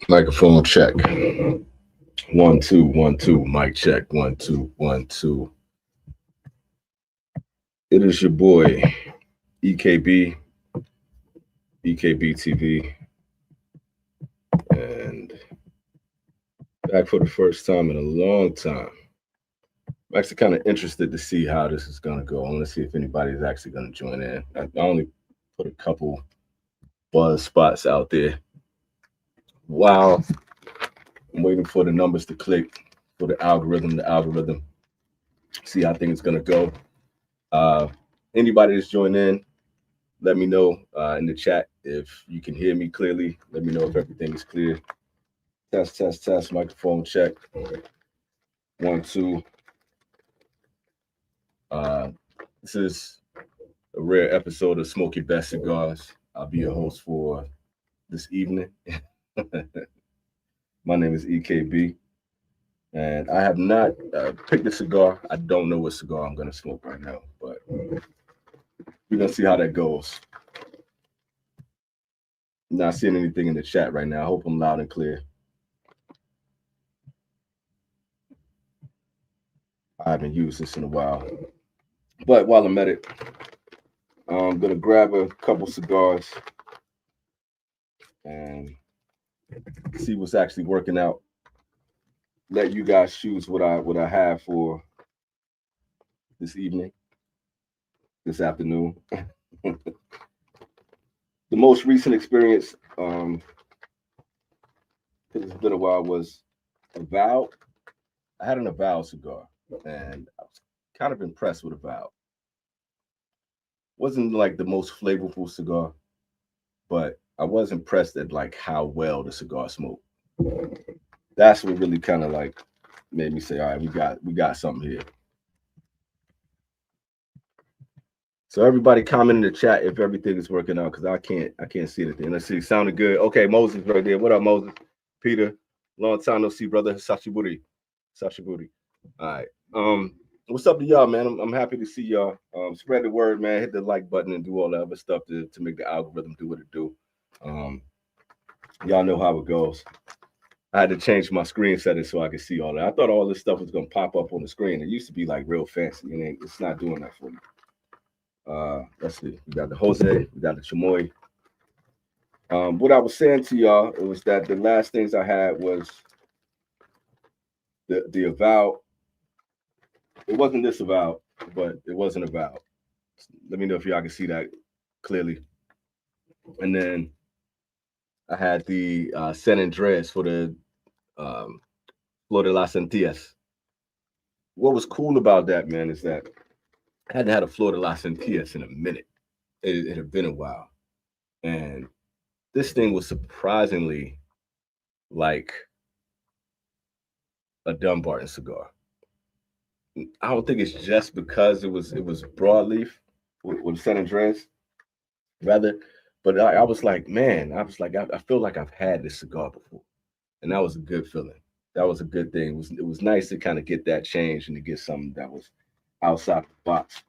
Microphone check. 1 2 1 2. Mic check. 1 2 1 2. It is your boy EKB, EKB TV, and back for the first time in a long time. I'm actually kind of interested to see how this is gonna go. I want to see if anybody's actually gonna join in. I only put a couple buzz spots out there. Wow, I'm waiting for the numbers to click for the algorithm. The algorithm. See how things gonna go. Uh, Anybody that's joined in, let me know in the chat if you can hear me clearly. Let me know if everything is clear. Test, test, test. Microphone check. 1 2. Uh, this is a rare episode of Smoky Best Cigars. I'll be your host for this evening. My name is EKB, and I have not picked a cigar. I don't know what cigar I'm going to smoke right now, but we're going to see how that goes. Not seeing anything in the chat right now. I hope I'm loud and clear. I haven't used this in a while. But while I'm at it, I'm going to grab a couple cigars and see what's actually working out. Let you guys choose what I have for this evening, this afternoon. The most recent experience, because it's been a while, was Avowed. I had an Avowed cigar, and I was kind of impressed with Avowed. Wasn't like the most flavorful cigar, but I was impressed at like how well the cigar smoked. That's what really kind of like made me say, all right, we got something here. So everybody comment in the chat if everything is working out, because I can't see anything. Let's see, sounded good. Okay, Moses right there. What up, Moses? Peter, long time no see, brother. Sashiburi. Sashiburi. All right. What's up to y'all, man? I'm happy to see y'all. Spread the word, man. Hit the like button and do all that other stuff to make the algorithm do what it do. Um, y'all know how it goes. I had to change my screen settings so I could see all that. I thought all this stuff was gonna pop up on the screen. It used to be like real fancy, and it's not doing that for me. Let's see. We got the Jose, we got the Chamoy. What I was saying to y'all, it was that the last things I had was the Avowed. It wasn't this Avowed, but it wasn't Avowed. Let me know if y'all can see that clearly. And then I had the San Andreas for the Flor de las Antillas. What was cool about that, man, is that I hadn't had a Flor de las Antillas in a minute. It had been a while. And this thing was surprisingly like a Dumbarton cigar. I don't think it's just because it was broadleaf with San Andreas, rather. But I was like, man, I feel like I've had this cigar before, and that was a good feeling. That was a good thing. It was nice to kind of get that change and to get something that was outside the box.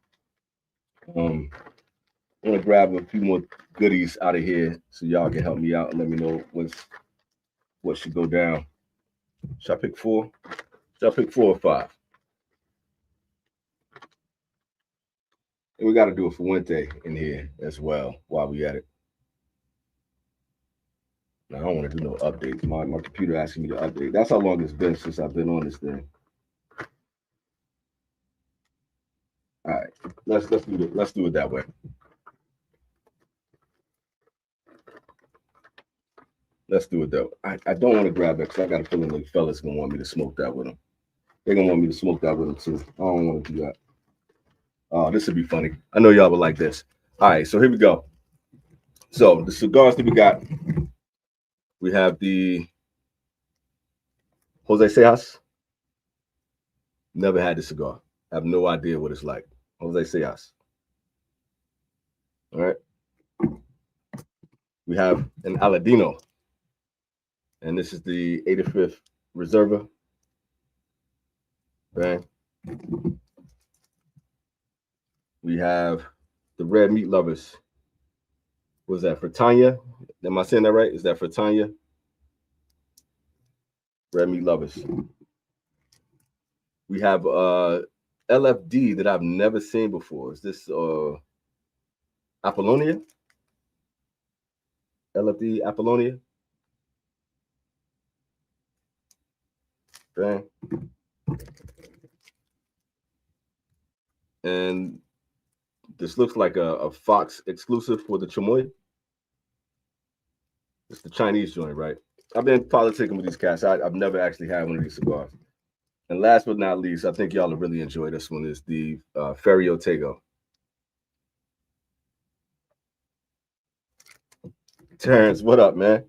I'm gonna grab a few more goodies out of here so y'all can help me out and let me know what should go down. Should I pick four? Should I pick 4 or 5? And we got to do a Fuente in here as well while we at it. Now, I don't want to do no updates. My computer asking me to update. That's how long it's been since I've been on this thing. All right, let's do it that way. Let's do it though. I don't want to grab that because I got a feeling the fellas gonna want me to smoke that with them. They're gonna want me to smoke that with them too. I don't want to do that. Oh, this would be funny. I know y'all would like this. All right, so here we go. So the cigars that we got, we have the Jose Sejas. Never had this cigar. Have no idea what it's like. Jose Sejas. All right. We have an Aladino. And this is the 85th Reserva. Right. We have the Red Meat Lovers. What is that, for Tanya? Am I saying that right? Is that for Tanya? Red meat lovers. We have LFD that I've never seen before. Is this Apollonia? LFD Apollonia? Bang. And this looks like a Fox exclusive for the Chamoy. It's the Chinese joint, right? I've been politicking with these cats. I've never actually had one of these cigars. And last but not least, I think y'all will really enjoy this one, is the Ferio Tego. Terrence, what up, man?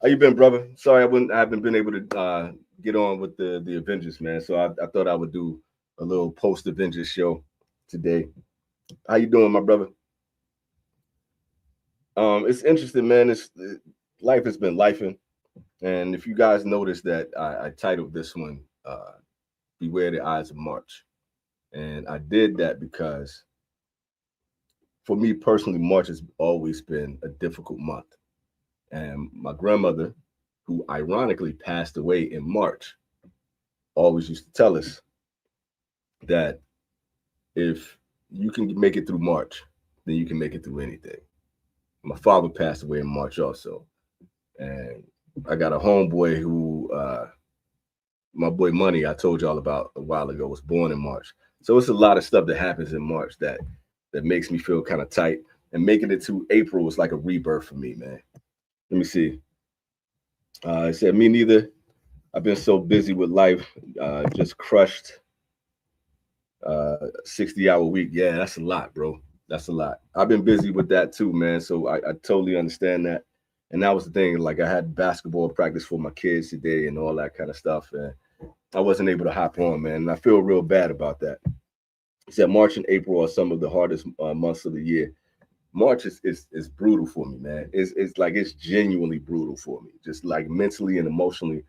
How you been, brother? Sorry, I haven't been able to get on with the Avengers, man. So I thought I would do a little post Avengers show today. How you doing, my brother? It's interesting, man. Life has been lifing, and if you guys notice that I titled this one "Beware the Ides of March," and I did that because, for me personally, March has always been a difficult month. And my grandmother, who ironically passed away in March, always used to tell us that if you can make it through March, then you can make it through anything. My father passed away in March also. And I got a homeboy who, my boy Money, I told y'all about a while ago, was born in March. So it's a lot of stuff that happens in March that makes me feel kind of tight. And making it to April was like a rebirth for me, man. Let me see. It said, me neither. I've been so busy with life, just crushed 60-hour week. Yeah, that's a lot, bro. That's a lot. I've been busy with that too, man. So I totally understand that. And that was the thing. Like, I had basketball practice for my kids today and all that kind of stuff. And I wasn't able to hop on, man. And I feel real bad about that. He said March and April are some of the hardest months of the year. March is brutal for me, man. It's like, it's genuinely brutal for me, just like mentally and emotionally.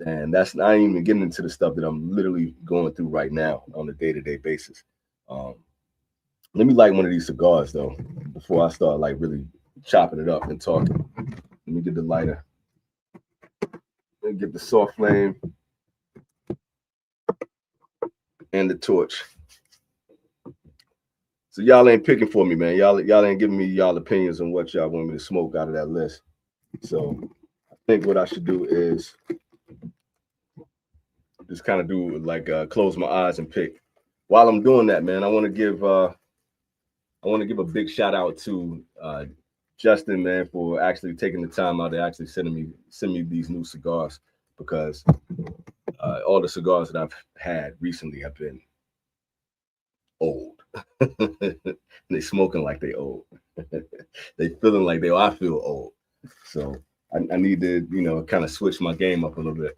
And that's not even getting into the stuff that I'm literally going through right now on a day-to-day basis. Let me light one of these cigars though before I start like really chopping it up and talking. Let me get the lighter. Let me get the soft flame and the torch. So y'all ain't picking for me, man. Y'all ain't giving me y'all opinions on what y'all want me to smoke out of that list. So I think what I should do is just kind of do like close my eyes and pick. While I'm doing that, man, I want to give a big shout out to Justin, man, for actually taking the time out to actually send me these new cigars, because all the cigars that I've had recently have been old. They smoking like they old. They feeling like I feel old. So I need to, kind of switch my game up a little bit.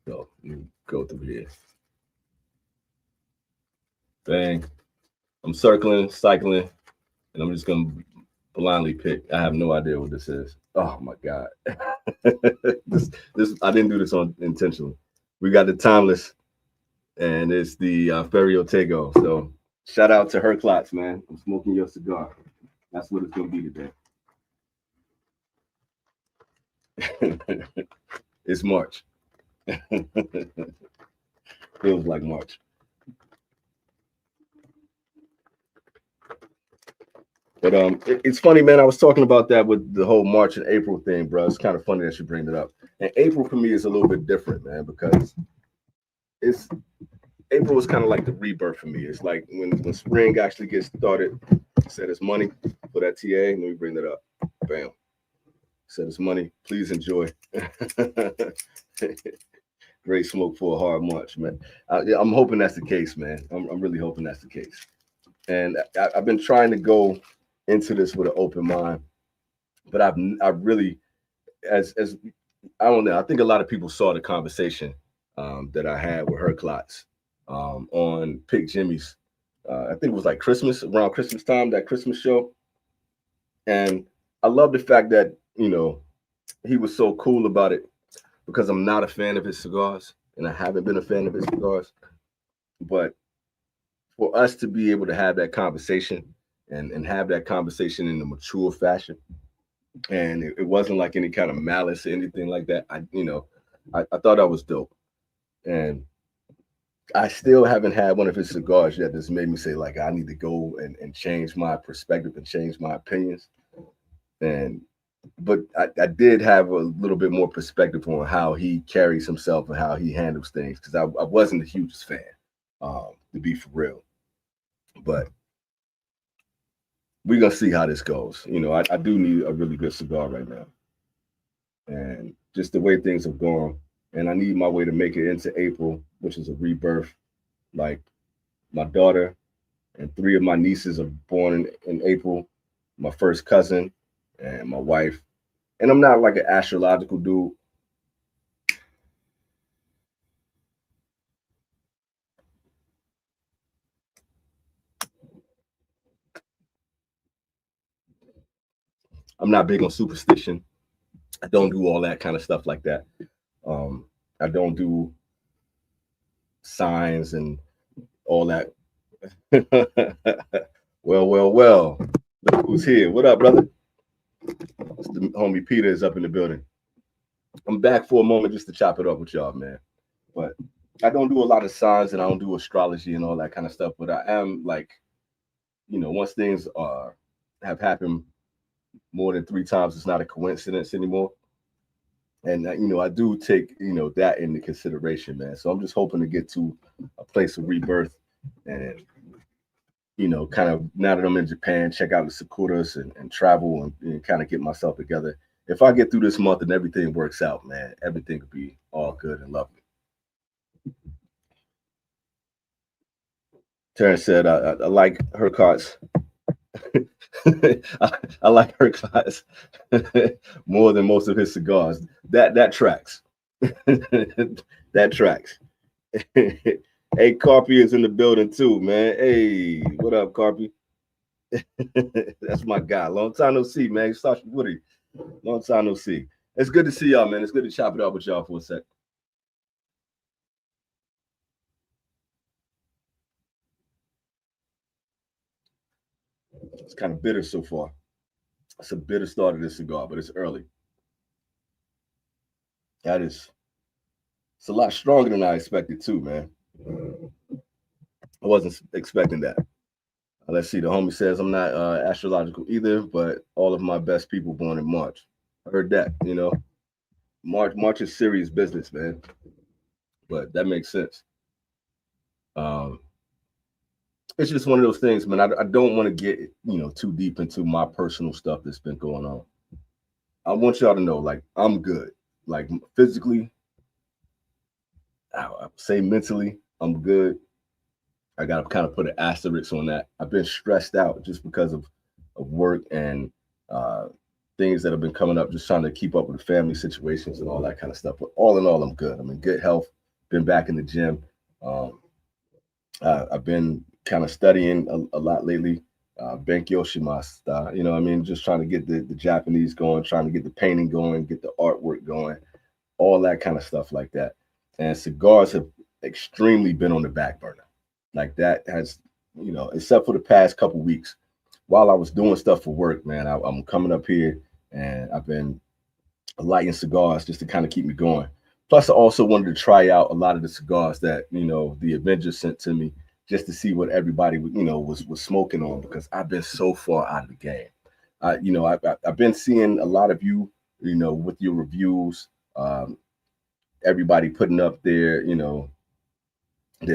So let me go through here. Bang. I'm cycling, and I'm just gonna blindly pick. I have no idea what this is. Oh my God. this I didn't do this on intentionally. We got the Timeless, and it's the Ferio Tego. So shout out to Her Clots, man. I'm smoking your cigar. That's what it's gonna be today. It's March. Feels like March. But it's funny, man. I was talking about that with the whole March and April thing, bro. It's kind of funny that you bring it up. And April for me is a little bit different, man, because April is kind of like the rebirth for me. It's like when spring actually gets started. Said it's money for that TA. Let me bring that up. Bam. Said it's money. Please enjoy. Great smoke for a hard March, man. I'm hoping that's the case, man. I'm really hoping that's the case. And I've been trying to go into this with an open mind, but I really, as I don't know, I think a lot of people saw the conversation that I had with Her Clots on Pick Jimmy's. I think it was like around Christmas time, that Christmas show. And I love the fact that, he was so cool about it, because I'm not a fan of his cigars, and I haven't been a fan of his cigars. But for us to be able to have that conversation and have that conversation in a mature fashion, and it wasn't like any kind of malice or anything like that. I thought that was dope. And I still haven't had one of his cigars yet that's made me say, like, I need to go and change my perspective and change my opinions. And but I did have a little bit more perspective on how he carries himself and how he handles things, because I wasn't the hugest fan, to be for real. But we're gonna see how this goes. I do need a really good cigar right now, and just the way things have gone, and I need my way to make it into April, which is a rebirth. Like, my daughter and three of my nieces are born in April. My first cousin and my wife. And I'm not like an astrological dude. I'm not big on superstition. I don't do all that kind of stuff like that. I don't do signs and all that. Well. Look who's here. What up, brother? It's the homie Peter is up in the building. I'm back for a moment just to chop it up with y'all, man. But I don't do a lot of signs and I don't do astrology and all that kind of stuff. But I am like, once things have happened more than 3 times, it's not a coincidence anymore. And I do take that into consideration, man. So I'm just hoping to get to a place of rebirth, and kind of, now that I'm in Japan, check out the Sakuras and travel and kind of get myself together. If I get through this month and everything works out, man, everything will be all good and lovely. Terrence said, I like her cards. I like her class more than most of his cigars. That tracks. That tracks. Hey, Carpy is in the building too, man. Hey, what up, Carpy? That's my guy. Long time no see, man. Sasha Woody. Long time no see. It's good to see y'all, man. It's good to chop it up with y'all for a sec. It's kind of bitter so far. It's a bitter start of this cigar, but it's early. It's a lot stronger than I expected too, man. I wasn't expecting that. Let's see. The homie says I'm not astrological either, but all of my best people born in March. I heard that. March is serious business, man. But that makes sense. Um, it's just one of those things, man. I don't want to get too deep into my personal stuff that's been going on. I want y'all to know, like, I'm good. Like, physically, I would say mentally, I'm good. I got to kind of put an asterisk on that. I've been stressed out just because of work and things that have been coming up, just trying to keep up with the family situations and all that kind of stuff. But all in all, I'm good. I'm in good health. Been back in the gym. I've been kind of studying a lot lately. Benkyo shimashita, what I mean? Just trying to get the Japanese going, trying to get the painting going, get the artwork going, all that kind of stuff like that. And cigars have extremely been on the back burner. Like, that has, except for the past couple weeks, while I was doing stuff for work, man, I'm coming up here and I've been lighting cigars just to kind of keep me going. Plus, I also wanted to try out a lot of the cigars that the Avengers sent to me, just to see what everybody was smoking on, because I've been so far out of the game. I've been seeing a lot of you, with your reviews, everybody putting up their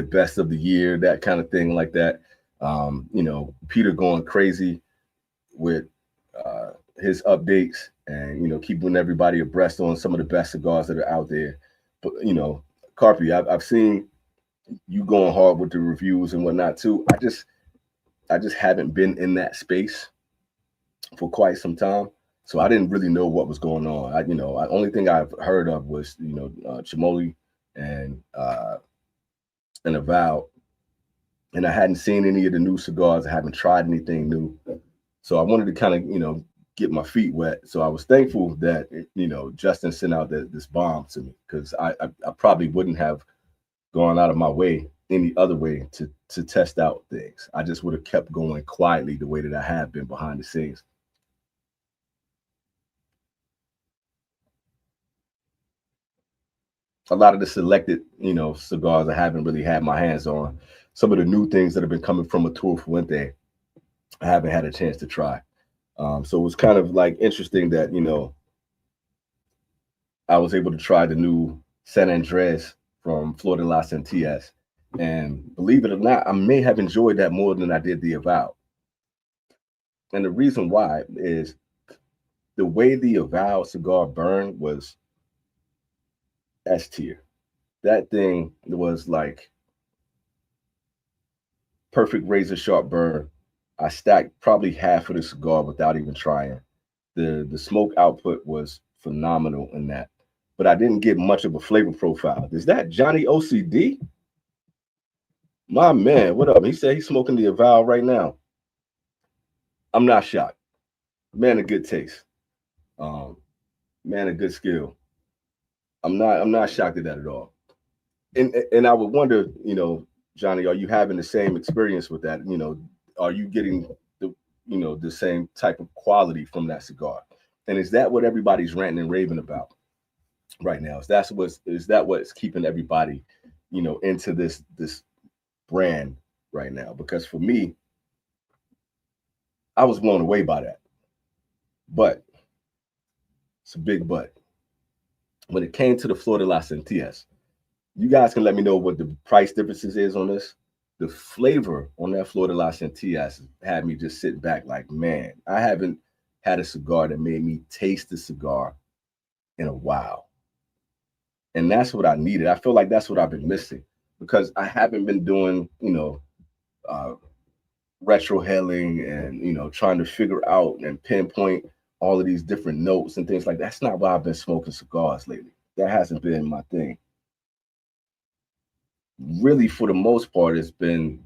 best of the year, that kind of thing like that. Peter going crazy with his updates and keeping everybody abreast on some of the best cigars that are out there. But Carpy, I've seen you going hard with the reviews and whatnot too. I just haven't been in that space for quite some time, so I didn't really know what was going on. Only thing I've heard of was Chimoli and Avowed, and I hadn't seen any of the new cigars. I haven't tried anything new, so I wanted to kind of get my feet wet. So I was thankful that Justin sent out this bomb to me, because I probably wouldn't have gone out of my way any other way to test out things. I just would have kept going quietly the way that I have been behind the scenes. a lot of the selected, cigars I haven't really had my hands on. Some of the new things that have been coming from Arturo Fuente, I haven't had a chance to try. So it was kind of like interesting that, I was able to try the new San Andres from Flor de las Antillas. And believe it or not, I may have enjoyed that more than I did the Avowed. And the reason why is the way the Avowed cigar burned was S tier. That thing was like perfect razor sharp burn. I stacked probably half of the cigar without even trying. The smoke output was phenomenal in that, but I didn't get much of a flavor profile. Is that Johnny OCD? My man, what up? He said he's smoking the Avowed right now. I'm not shocked. Man of good taste. Um, Man of good skill. I'm not shocked at that at all. And I would wonder, Johnny, are you having the same experience with that? Are you getting the same type of quality from that cigar? And is that what everybody's ranting and raving about right now? Is that what's keeping everybody, into this brand right now? Because for me, I was blown away by that. But it's a big but. When it came to the Flor de las Antillas, you guys can let me know what the price differences is on this. The flavor on that Flor de las Antillas had me just sitting back like, man, I haven't had a cigar that made me taste the cigar in a while. And that's what I needed. I feel like that's what I've been missing because I haven't been doing, uh, retrohaling and, trying to figure out and pinpoint all of these different notes and things like that. That's not why I've been smoking cigars lately. That hasn't been my thing. Really, for the most part, it's been,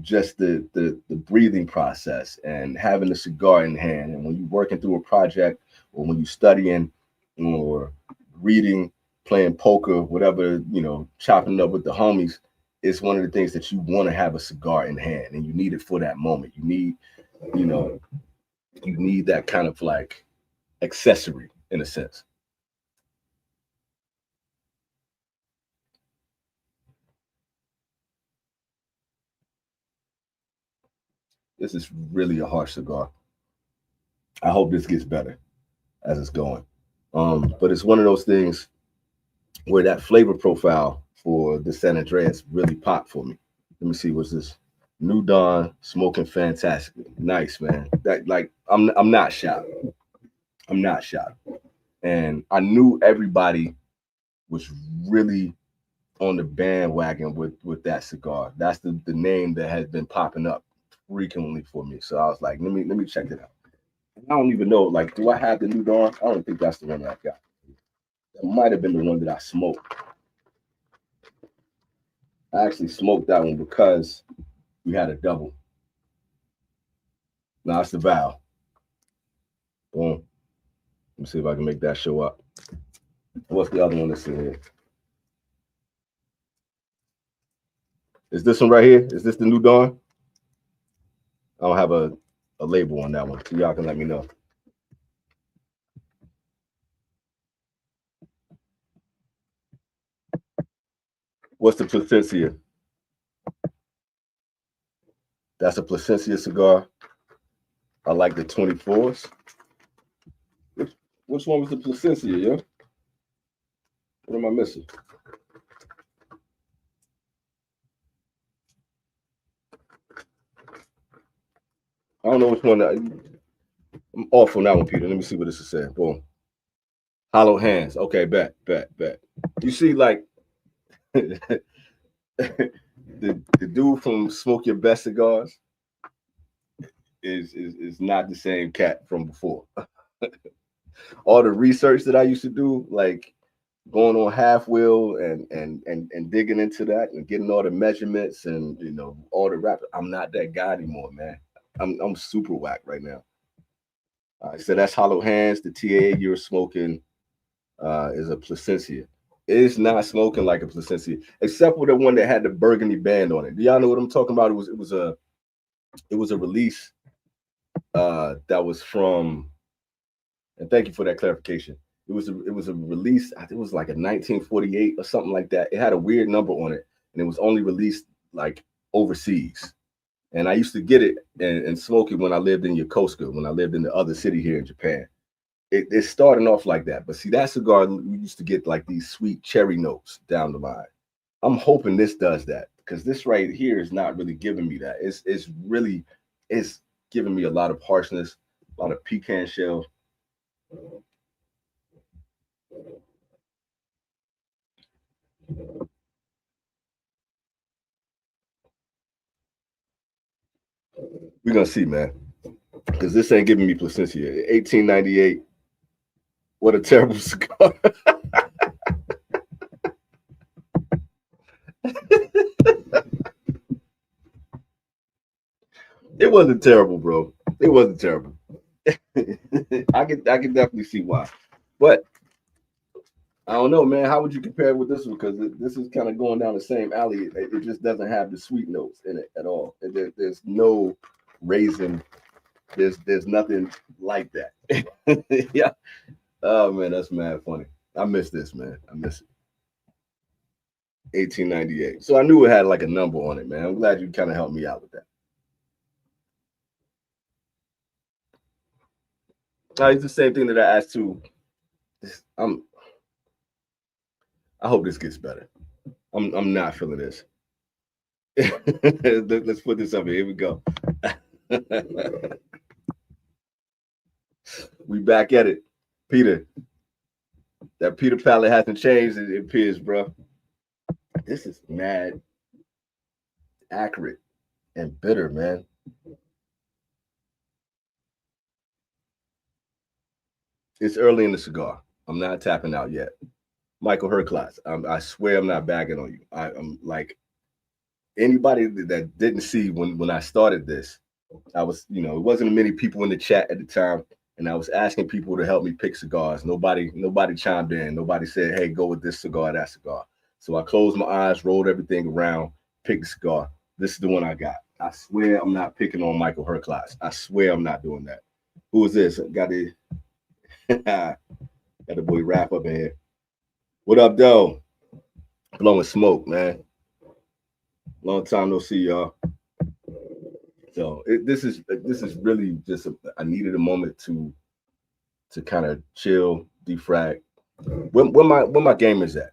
just the breathing process and having a cigar in hand. And when you're working through a project or when you're studying or reading, playing poker, whatever, chopping up with the homies, it's one of the things that you want to have a cigar in hand and you need it for that moment. You know, you need that kind of like accessory in a sense. This is really a harsh cigar. I hope this gets better as it's going. But it's one of those things where that flavor profile for the San Andreas really popped for me. Let me see, what's this? New Dawn, smoking fantastic. Nice, man. That like I'm not shocked. I'm not shocked. And I knew everybody was really on the bandwagon with that cigar. That's the name that has been popping up frequently for me. So I was like, let me check it out. I don't even know, like, do I have the New Dawn? I don't think that's the one that I got. That might have been the one that I smoked. I actually smoked that one because we had a double. Now it's the Vow. Boom. Let me see if I can make that show up. What's the other one that's in here? Is this one right here? Is this the New Dawn? I don't have a label on that one, so y'all can let me know. What's the Placencia? That's a Placencia cigar. I like the 24s. Which one was the Placencia, yo? What am I missing? I don't know which one. I'm off on that one, Peter. Let me see what this is saying. Boom. Hollow hands. Okay, bet. You see, like the dude from Smoke Your Best Cigars is not the same cat from before. All the research that I used to do, like going on Half Wheel and digging into that and getting all the measurements and all the rap. I'm not that guy anymore, man. I'm super whack right now. So that's Hollow Hands. The TA you're smoking is a Placencia. It's not smoking like a Placencia, except for the one that had the burgundy band on it. Do y'all know what I'm talking about? It was a release that was from. And thank you for that clarification. it was a release. I think it was like a 1948 or something like that. It had a weird number on it, and it was only released like overseas. And I used to get it and smoke it when I lived in Yokosuka, when I lived in the other city here in Japan. It's starting off like that. But see, that cigar, we used to get like these sweet cherry notes down the line. I'm hoping this does that, because this right here is not really giving me that. It's really, it's giving me a lot of harshness, a lot of pecan shell. We're gonna see, man, because this ain't giving me Placencia. 1898. What a terrible cigar. It wasn't terrible, bro. It wasn't terrible. I can definitely see why, but I don't know, man. How would you compare it with this one? Because this is kind of going down the same alley. It just doesn't have the sweet notes in it at all. There's no raisin. There's nothing like that. Yeah. Oh man, that's mad funny. I miss this, man. I miss it. 1898. So I knew it had like a number on it, man. I'm glad you kind of helped me out with that. It's the same thing that I asked too. I'm. I hope this gets better. I'm not feeling this. Let's put this up here. Here we go. We back at it, Peter. That Peter palette hasn't changed. It appears, bro. This is mad accurate and bitter, man. It's early in the cigar. I'm not tapping out yet. Michael Herclass, I swear I'm not bagging on you. I'm like, anybody that didn't see when I started this, I was, it wasn't many people in the chat at the time, and I was asking people to help me pick cigars. Nobody chimed in. Nobody said, "Hey, go with this cigar, that cigar." So I closed my eyes, rolled everything around, picked the cigar. This is the one I got. I swear I'm not picking on Michael Herclass. I swear I'm not doing that. Who is this? Got the got the boy Rap up in here. What up, though? Blowing smoke, man. Long time no see, y'all. So this is really just I needed a moment to kind of chill, defrag. When my gamers at?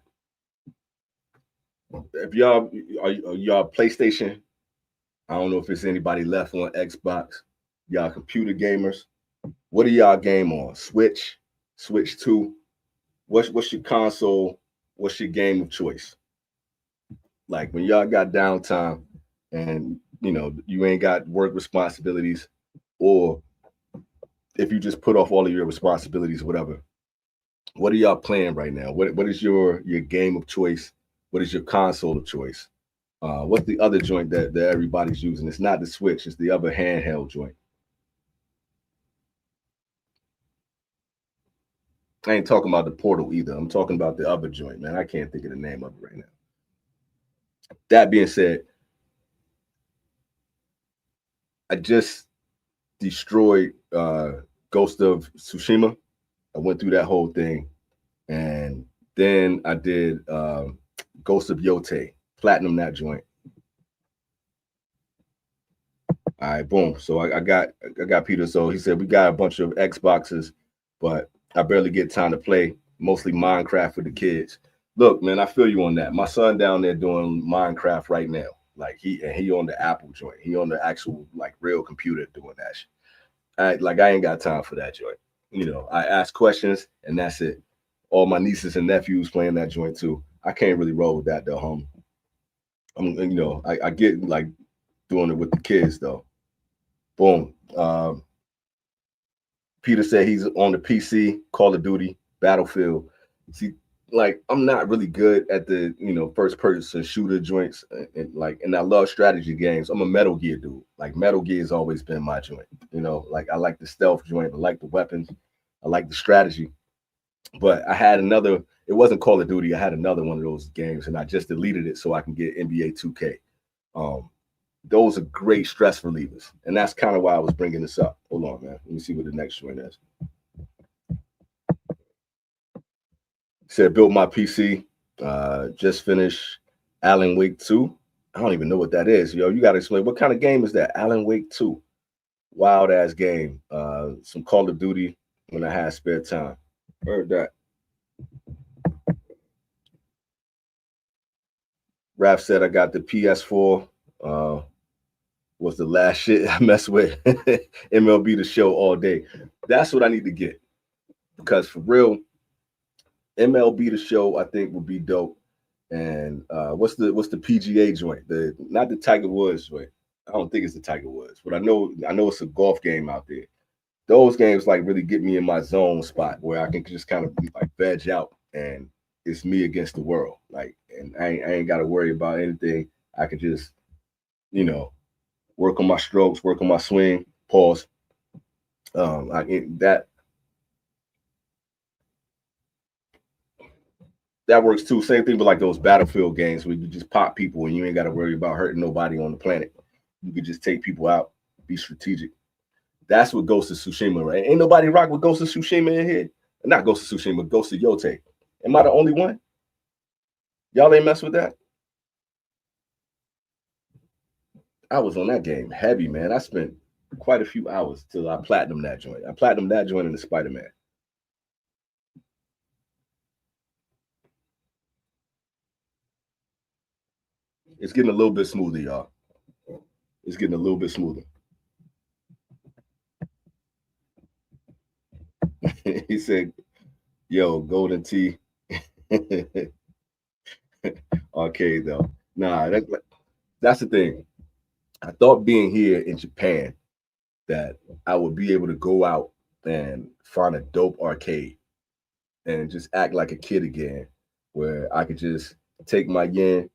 If y'all are y'all PlayStation, I don't know if it's anybody left on Xbox. Y'all computer gamers. What do y'all game on? Switch, Switch 2. What's your console? What's your game of choice? Like when y'all got downtime and you ain't got work responsibilities, or if you just put off all of your responsibilities, whatever. What are y'all playing right now? What is your game of choice? What is your console of choice? What's the other joint that everybody's using? It's not the Switch, it's the other handheld joint. I ain't talking about the Portal either. I'm talking about the other joint, man. I can't think of the name of it right now. That being said, I just destroyed Ghost of Tsushima. I went through that whole thing, and then I did Ghost of Yote, platinum that joint. All right, boom. So I got Peter. So he said we got a bunch of Xboxes, but I barely get time to play. Mostly Minecraft with the kids. Look, man, I feel you on that. My son down there doing Minecraft right now. Like he on the Apple joint. He on the actual like real computer doing that shit. I ain't got time for that joint. I ask questions and that's it. All my nieces and nephews playing that joint too. I can't really roll with that though, home. I get like doing it with the kids though. Boom. Peter said he's on the PC, Call of Duty, Battlefield. See, like I'm not really good at the first person shooter joints, and I love strategy games. I'm a Metal Gear dude. Like Metal Gear has always been my joint. Like I like the stealth joint, I like the weapons, I like the strategy. But I had another. It wasn't Call of Duty. I had another one of those games, and I just deleted it so I can get NBA 2K. Those are great stress relievers, and that's kind of why I was bringing this up. Hold on, man. Let me see what the next joint is. Said built my PC. Just finished Alan Wake 2. I don't even know what that is. Yo, you gotta explain what kind of game is that? Alan Wake 2. Wild ass game. Some Call of Duty when I had spare time. Heard that. Raph said I got the PS4. Was the last shit I messed with. MLB The Show all day. That's what I need to get. Because for real, MLB The Show I think would be dope. And what's the PGA joint? The not the Tiger Woods joint. I don't think it's the Tiger Woods, but I know it's a golf game out there. Those games like really get me in my zone spot where I can just kind of like veg out and it's me against the world. Like, and I ain't got to worry about anything. I could just, you know, work on my strokes, work on my swing. Pause. That works too. Same thing with like those battlefield games where you just pop people and you ain't got to worry about hurting nobody on the planet. You could just take people out, be strategic. That's what Ghost of Tsushima, right? Ain't nobody rock with Ghost of Tsushima in here. Not Ghost of Tsushima, Ghost of Yote. Am I the only one? Y'all ain't mess with that? I was on that game heavy, man. I spent quite a few hours till I platinumed that joint. I platinumed that joint in the Spider-Man. It's getting a little bit smoother, y'all. It's getting a little bit smoother. He said, yo, Golden Tee. Arcade, though. Nah, that's the thing. I thought being here in Japan that I would be able to go out and find a dope arcade and just act like a kid again, where I could just take my yen,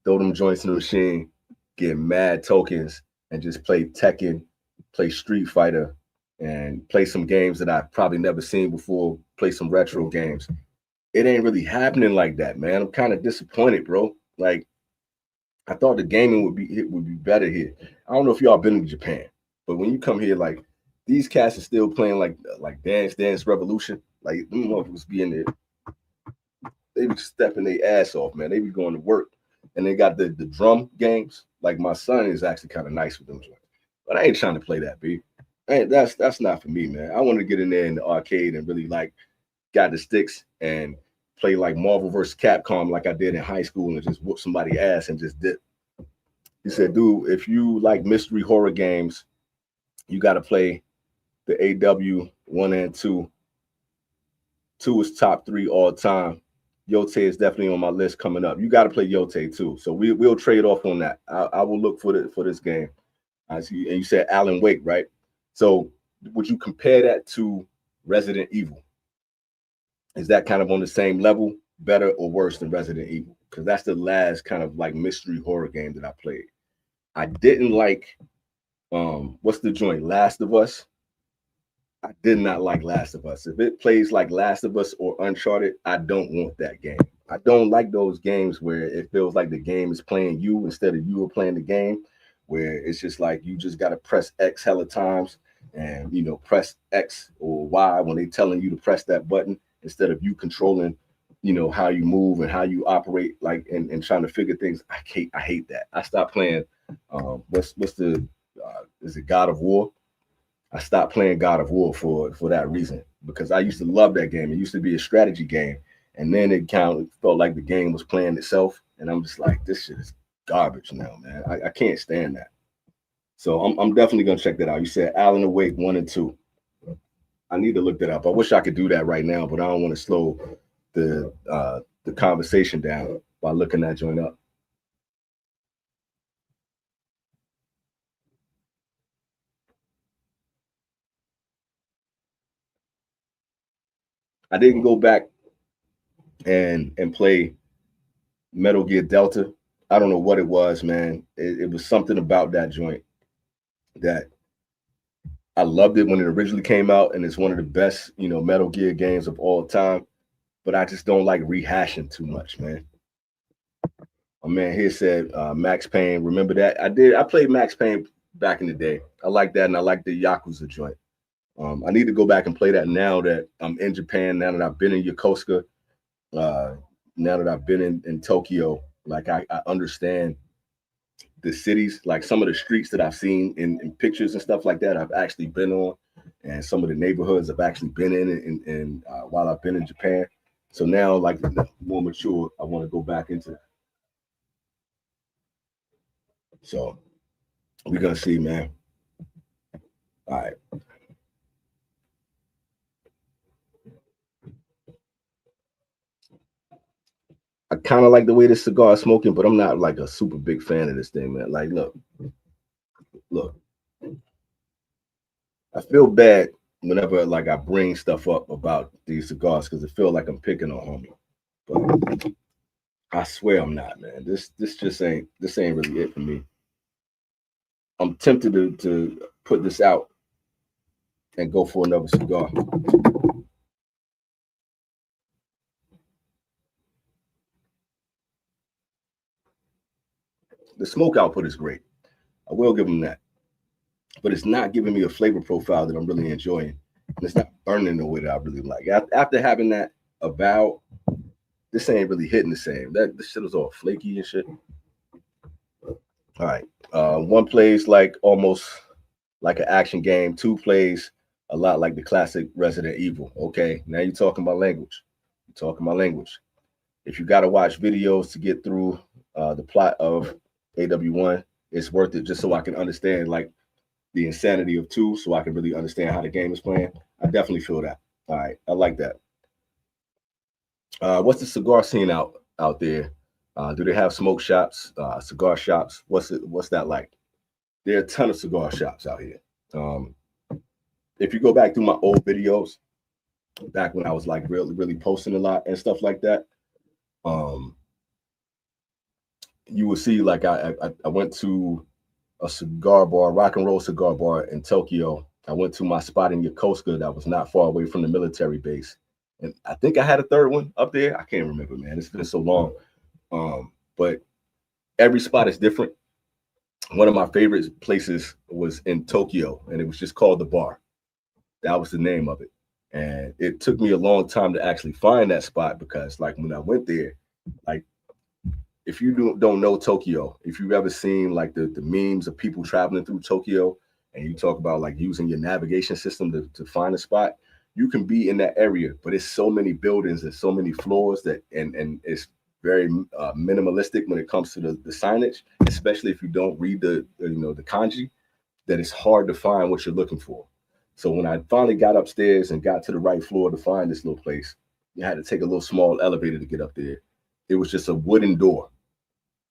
throw them joints in the machine, get mad tokens, and just play Tekken, play Street Fighter, and play some games that I've probably never seen before, play some retro games. It ain't really happening like that, man. I'm kind of disappointed, bro. Like, I thought the gaming would be better here. I don't know if y'all been to Japan, but when you come here, like these cats are still playing like Dance Revolution. Like them motherfuckers be in there, they be stepping their ass off, man. They be going to work, and they got the drum games. Like my son is actually kind of nice with them joints, but I ain't trying to play that, B. That's not for me, man. I want to get in there in the arcade and really like got the sticks and play like Marvel vs. Capcom like I did in high school and just whoop somebody's ass and just dip. He said, dude, if you like mystery horror games, you got to play the AW 1 and 2. 2 is top 3 all time. Yote is definitely on my list coming up. You got to play Yote too. So we'll trade off on that. I will look for this game. I see. And you said Alan Wake, right? So would you compare that to Resident Evil? Is that kind of on the same level, better or worse than Resident Evil? Because that's the last kind of like mystery horror game that I played. I didn't like what's the joint? Last of Us. I did not like Last of Us. If it plays like Last of Us or Uncharted, I don't want that game. I don't like those games where it feels like the game is playing you instead of you are playing the game, where it's just like you just got to press X hella times and press X or Y when they're telling you to press that button instead of you controlling how you move and how you operate, like and trying to figure things. I hate that. I stopped playing what's the is it God of War? I stopped playing God of War for that reason, because I used to love that game. It used to be a strategy game, and then it kind of felt like the game was playing itself, and I'm just like, this shit is garbage now, man. I can't stand that. So I'm definitely gonna check that out. You said Alan Wake 1 and 2. I need to look that up. I wish I could do that right now, but I don't want to slow the conversation down by looking that joint up. I didn't go back and play Metal Gear Delta. I don't know what it was, man. It was something about that joint that I loved it when it originally came out, and it's one of the best, Metal Gear games of all time. But I just don't like rehashing too much, man. A man here said Max Payne. Remember that? I played Max Payne back in the day. I like that, and I like the Yakuza joint. I need to go back and play that now that I'm in Japan, now that I've been in Yokosuka. Now that I've been in Tokyo, like I understand the cities, like some of the streets that I've seen in pictures and stuff like that, I've actually been on, and some of the neighborhoods I've actually been in while I've been in Japan. So now, like more mature, I want to go back into that. So we're gonna see, man. All right. I kind of like the way this cigar is smoking, but I'm not like a super big fan of this thing, man. Like, look. I feel bad whenever like I bring stuff up about these cigars because it feel like I'm picking on homie. But I swear I'm not, man. This ain't really it for me. I'm tempted to put this out and go for another cigar. The smoke output is great. I will give them that. But it's not giving me a flavor profile that I'm really enjoying. And it's not burning the way that I really like. After having that about, this ain't really hitting the same. This shit is all flaky and shit. All right. One plays like almost like an action game. Two plays a lot like the classic Resident Evil. Okay, now you're talking about language. You're talking about language. If you got to watch videos to get through the plot of AW1, it's worth it just so I can understand like the insanity of two, so I can really understand how the game is playing. I definitely feel that. All right, I like that. What's the cigar scene out there? Do they have smoke shops, cigar shops? What's that like? There are a ton of cigar shops out here. If you go back through my old videos, back when I was like really posting a lot and stuff like that, you will see like I went to a cigar bar, rock and roll cigar bar in Tokyo. I went to my spot in Yokosuka that was not far away from the military base. And I think I had a third one up there. I can't remember, man. It's been so long. But every spot is different. One of my favorite places was in Tokyo, and it was just called The Bar. That was the name of it. And it took me a long time to actually find that spot because, like, when I went there, like, if you don't know Tokyo, if you've ever seen like the memes of people traveling through Tokyo and you talk about like using your navigation system to find a spot, you can be in that area, but it's so many buildings and so many floors that and it's very minimalistic when it comes to the signage, especially if you don't read the kanji, that it's hard to find what you're looking for. So when I finally got upstairs and got to the right floor to find this little place, you had to take a little small elevator to get up there. It was just a wooden door.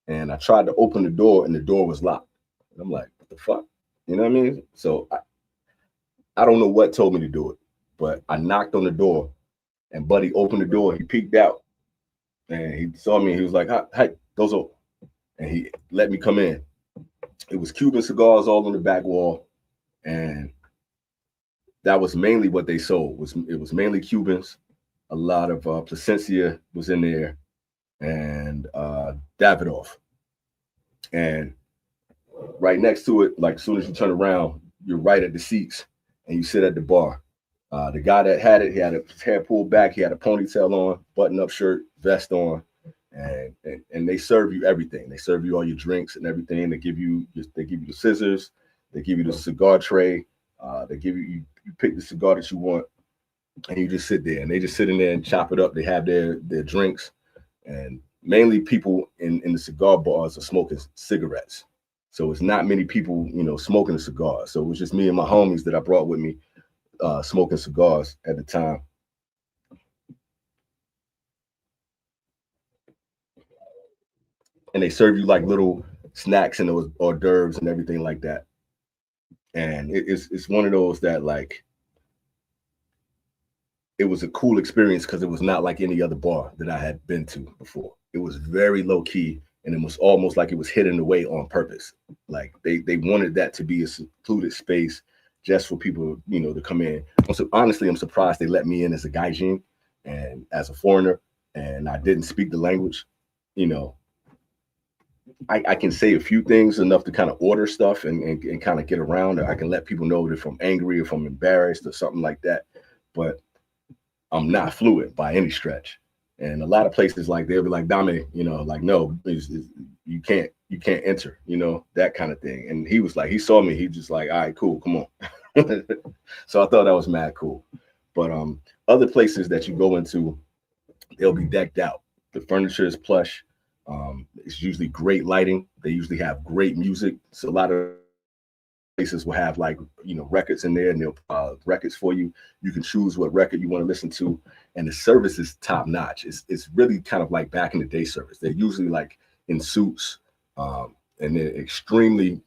And I tried to open the door and the door was locked. And I'm like, what the fuck? You know what I mean? So I don't know what told me to do it, but I knocked on the door and Buddy opened the door. He peeked out and he saw me. He was like, hey, those are, and he let me come in. It was Cuban cigars all on the back wall. And that was mainly what they sold. It was mainly Cubans. A lot of Plasencia was in there and Davidoff. And right next to it, like as soon as you turn around, you're right at the seats and you sit at the bar. The guy that had it, he had his hair pulled back, he had a ponytail on, button-up shirt, vest on, and they serve you everything. They serve you all your drinks and everything. They give you the scissors, they give you the cigar tray, they give you pick the cigar that you want, and you just sit there. And they just sit in there and chop it up. They have their drinks, and mainly people in the cigar bars are smoking cigarettes. So it's not many people, smoking a cigar. So it was just me and my homies that I brought with me smoking cigars at the time. And they serve you like little snacks and those hors d'oeuvres and everything like that. And it's one of those that like, it was a cool experience because it was not like any other bar that I had been to before. It was very low key and it was almost like it was hidden away on purpose. Like they wanted that to be a secluded space just for people, to come in. So honestly, I'm surprised they let me in as a gaijin and as a foreigner, and I didn't speak the language. I can say a few things enough to kind of order stuff and kind of get around. I can let people know if I'm angry, if I'm embarrassed or something like that. But I'm not fluent by any stretch. And a lot of places like they'll be like, Dame, like no, you can't enter, that kind of thing. And he was like, he saw me, he just like, all right, cool, come on. So I thought that was mad cool. But other places that you go into, they'll be decked out. The furniture is plush. It's usually great lighting. They usually have great music. So a lot of places will have like records in there, and they'll records for you. You can choose what record you want to listen to, and the service is top notch. It's really kind of like back in the day service. They're usually like in suits, and they're extremely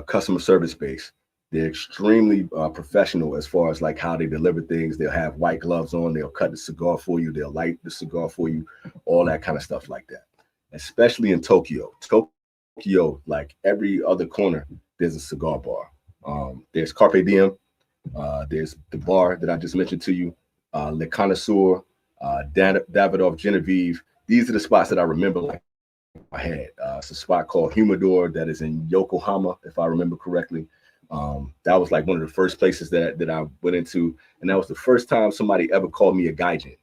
customer service based. They're extremely professional as far as like how they deliver things. They'll have white gloves on. They'll cut the cigar for you. They'll light the cigar for you. All that kind of stuff like that. Especially in Tokyo. Tokyo, like every other corner, there's a cigar bar. There's Carpe Diem. There's the bar that I just mentioned to you. Le Connoisseur, Davidoff Genevieve. These are the spots that I remember like I had. It's a spot called Humidor that is in Yokohama, if I remember correctly. That was like one of the first places that I went into, and that was the first time somebody ever called me a gaijin,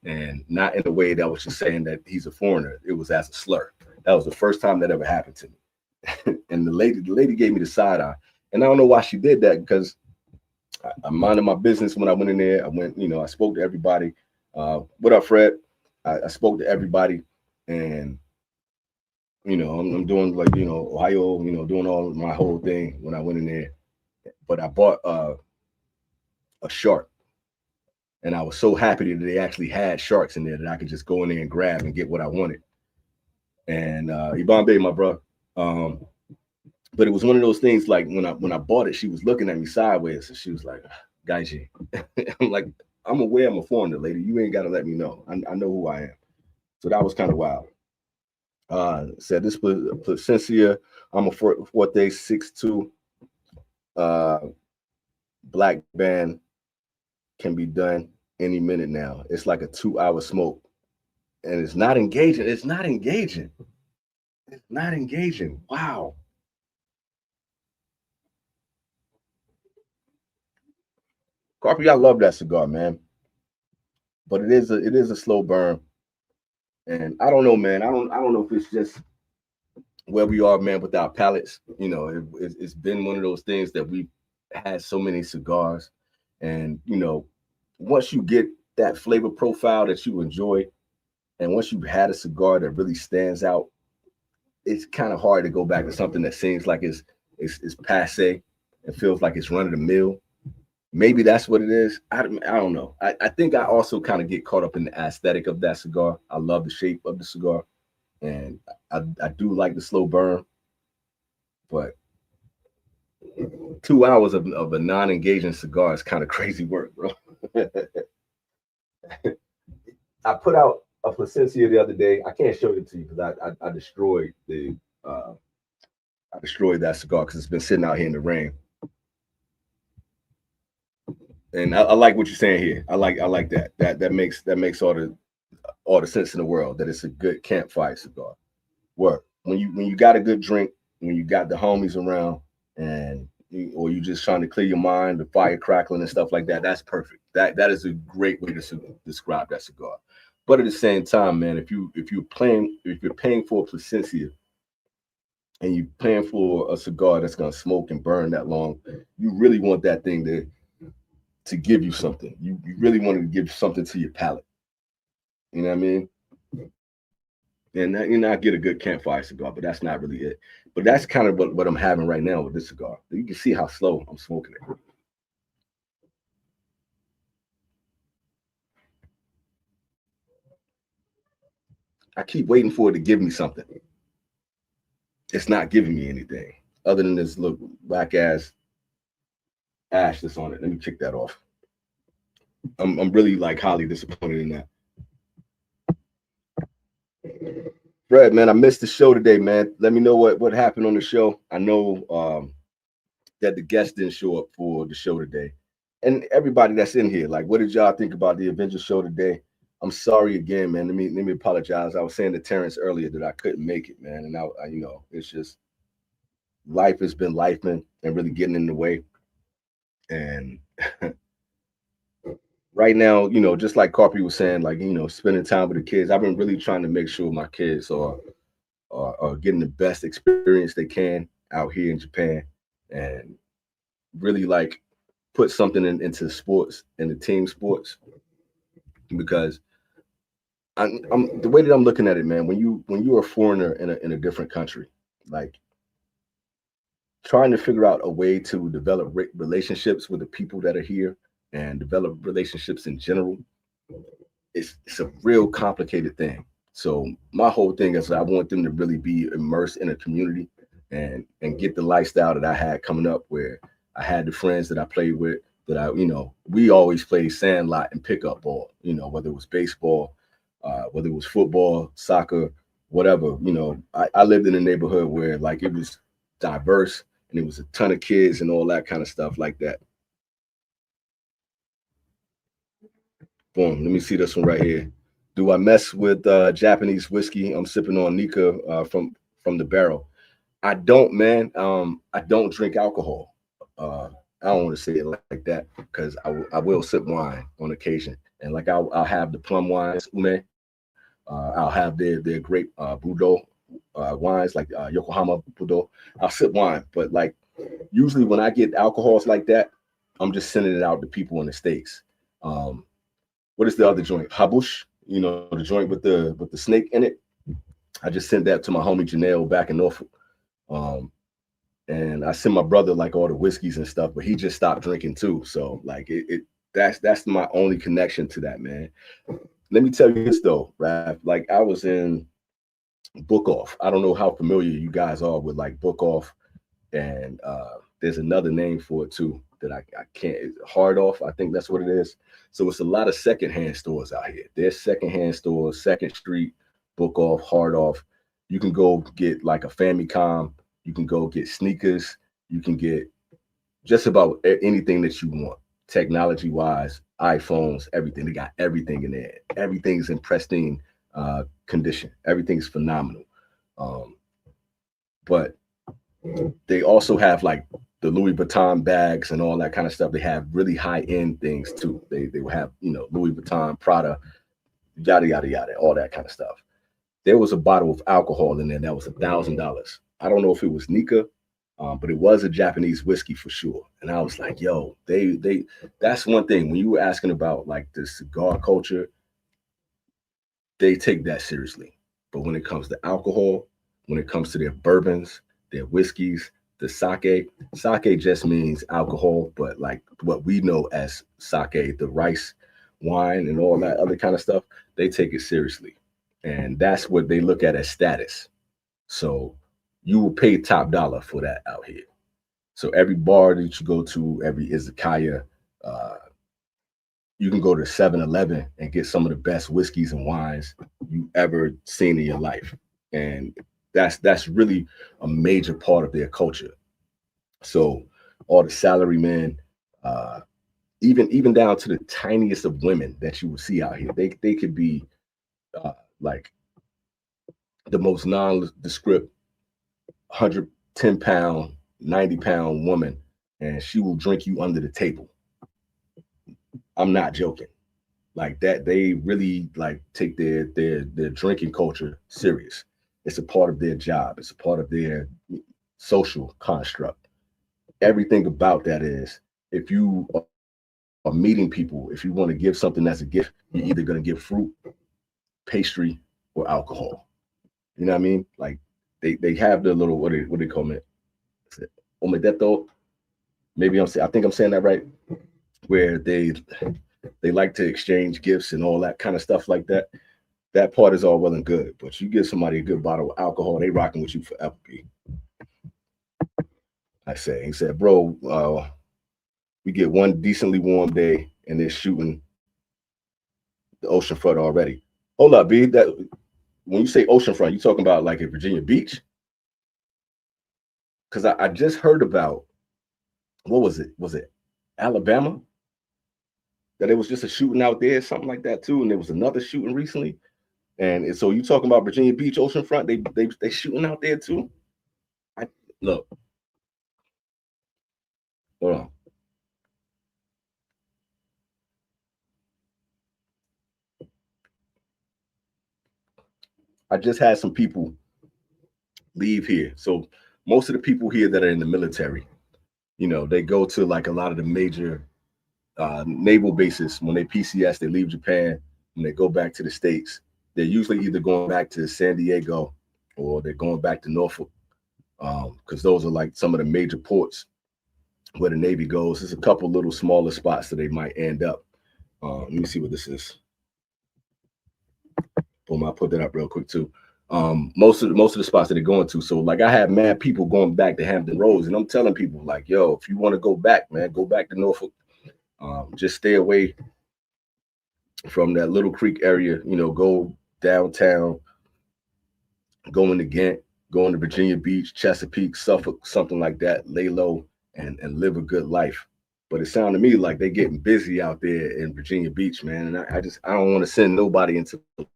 and not in a way that was just saying that he's a foreigner. It was as a slur. That was the first time that ever happened to me. And the lady gave me the side eye, and I don't know why she did that, because I'm minding my business when I went in there. I went, I spoke to everybody. What up, Fred? I spoke to everybody, and I'm doing like, Ohio, doing all my whole thing when I went in there. But I bought a shark, and I was so happy that they actually had sharks in there that I could just go in there and grab and get what I wanted. And Ibn Bay, my bro. But it was one of those things like when I bought it, she was looking at me sideways, and she was like, Gaiji. I'm like, I'm aware I'm a foreigner, lady. You ain't got to let me know. I know who I am. So that was kind of wild. Said this Placencia, I'm a Forte 6'2". Black band can be done any minute now. It's like a 2-hour smoke, and it's not engaging. It's not engaging. It's not engaging. Wow. Carpy, I love that cigar, man. But it is a slow burn, and I don't know, man. I don't know if it's just where we are, man, with our palates. It's been one of those things that we've had so many cigars, and once you get that flavor profile that you enjoy, and once you've had a cigar that really stands out, it's kind of hard to go back to something that seems like it's passe. It feels like it's run of the mill. Maybe that's what it is. I don't know. I think I also kind of get caught up in the aesthetic of that cigar. I love the shape of the cigar, and I do like the slow burn, but 2 hours of a non-engaging cigar is kind of crazy work, bro. I put out a Placencia the other day. I can't show it to you because I destroyed that cigar because it's been sitting out here in the rain. And I like what you're saying here. I like that. That makes all the sense in the world, that it's a good campfire cigar. Work when you got a good drink, when you got the homies around, or you just trying to clear your mind, the fire crackling and stuff like that. That's perfect. That is a great way to describe that cigar. But at the same time, man, if you're paying for a Placencia, and you're paying for a cigar that's gonna smoke and burn that long, you really want that thing to give you something. You really want to give something to your palate. You know what I mean? And I get a good campfire cigar, but that's not really it. But that's kind of what I'm having right now with this cigar. You can see how slow I'm smoking it. I keep waiting for it to give me something. It's not giving me anything other than this look black ass ash that's on it. Let me check that off. I'm really like highly disappointed in that. Fred, man, I missed the show today, man. Let me know what happened on the show. I know that the guests didn't show up for the show today. And everybody that's in here, like, what did y'all think about the Avengers show today? I'm sorry again, man. Let me apologize. I was saying to Terrence earlier that I couldn't make it, man. And I it's just life has been life, man, and really getting in the way. And right now, just like Carpy was saying, like, spending time with the kids. I've been really trying to make sure my kids are getting the best experience they can out here in Japan, and really like put something into sports and the team sports, because I'm the way that I'm looking at it, man. When you're a foreigner in a different country, like trying to figure out a way to develop relationships with the people that are here and develop relationships in general, it's a real complicated thing. So my whole thing is I want them to really be immersed in a community and get the lifestyle that I had coming up, where I had the friends that I played with, that we always played sandlot and pickup ball, whether it was baseball, whether it was football, soccer, whatever. I lived in a neighborhood where like it was diverse, and it was a ton of kids and all that kind of stuff like that. Boom. Let me see this one right here. Do I mess with Japanese whiskey? I'm sipping on Nika from the barrel. I don't, man. I don't drink alcohol. I don't want to say it like that, because I will sip wine on occasion, and like I'll have the plum wines, ume. I'll have their great Budo wines, like Yokohama Budo. I'll sip wine, but like usually when I get alcohols like that, I'm just sending it out to people in the states. Um, what is the other joint? Habush, the joint with the snake in it. I just sent that to my homie Janelle back in Norfolk. Um, and I sent my brother like all the whiskeys and stuff, but he just stopped drinking too. So like that's my only connection to that, man. Let me tell you this though, Raph. Like I was in Book Off. I don't know how familiar you guys are with like Book Off, and there's another name for it too that I can't. Hard Off, I think that's what it is. So it's a lot of secondhand stores out here. There's secondhand stores, Second Street, Book Off, Hard Off. You can go get like a Famicom. You can go get sneakers. You can get just about anything that you want, technology wise, iPhones, everything. They got everything in there. Everything's in pristine condition. Everything's phenomenal. Um, but they also have like the Louis Vuitton bags and all that kind of stuff. They have really high end things too. They will have Louis Vuitton, Prada, yada yada yada, all that kind of stuff. There was a bottle of alcohol in there that was $1,000. I don't know if it was Nika, but it was a Japanese whiskey for sure. And I was like, yo, they that's one thing. When you were asking about like the cigar culture, they take that seriously. But when it comes to alcohol, when it comes to their bourbons, their whiskeys, the sake just means alcohol, but like what we know as sake, the rice wine and all that other kind of stuff, they take it seriously. And that's what they look at as status. So you will pay top dollar for that out here. So every bar that you go to, every izakaya, uh, you can go to 7-Eleven and get some of the best whiskeys and wines you ever seen in your life. And that's really a major part of their culture. So all the salarymen, uh, even down to the tiniest of women that you will see out here, they could be like the most nondescript 110-pound, 90-pound woman, and she will drink you under the table. I'm not joking. Like that, they really like take their drinking culture serious. It's a part of their job. It's a part of their social construct. Everything about that is, if you are meeting people, if you want to give something as a gift, you're either going to give fruit, pastry, or alcohol. You know what I mean? Like they have the little what they call it, omedeto. Maybe I think I'm saying that right. Where they like to exchange gifts and all that kind of stuff like that. That part is all well and good, but you give somebody a good bottle of alcohol, they rocking with you forever. B. I say, he said, bro, we get one decently warm day and they're shooting the ocean front already. Hold up, B. That when you say ocean front, you talking about like at Virginia Beach? Because I just heard about, what was it? Was it Alabama? That it was just a shooting out there, something like that too. And there was another shooting recently. And so you talking about Virginia Beach oceanfront? They shooting out there too. I look, hold on. I just had some people leave here. So most of the people here that are in the military, they go to like a lot of the major naval bases. When they PCS, they leave Japan and they go back to the States. They're usually either going back to San Diego or they're going back to Norfolk, because those are like some of the major ports where the Navy goes. There's a couple little smaller spots that they might end up. Let me see what this is. Boom, I'll put that up real quick too. Most of the spots that they're going to. So like I have mad people going back to Hampton Roads, and I'm telling people like, yo, if you want to go back, man, go back to Norfolk. Just stay away from that Little Creek area. Go downtown, go into Ghent, go into Virginia Beach, Chesapeake, Suffolk, something like that. Lay low and live a good life. But it sounded to me like they're getting busy out there in Virginia Beach, man. And I don't want to send nobody into the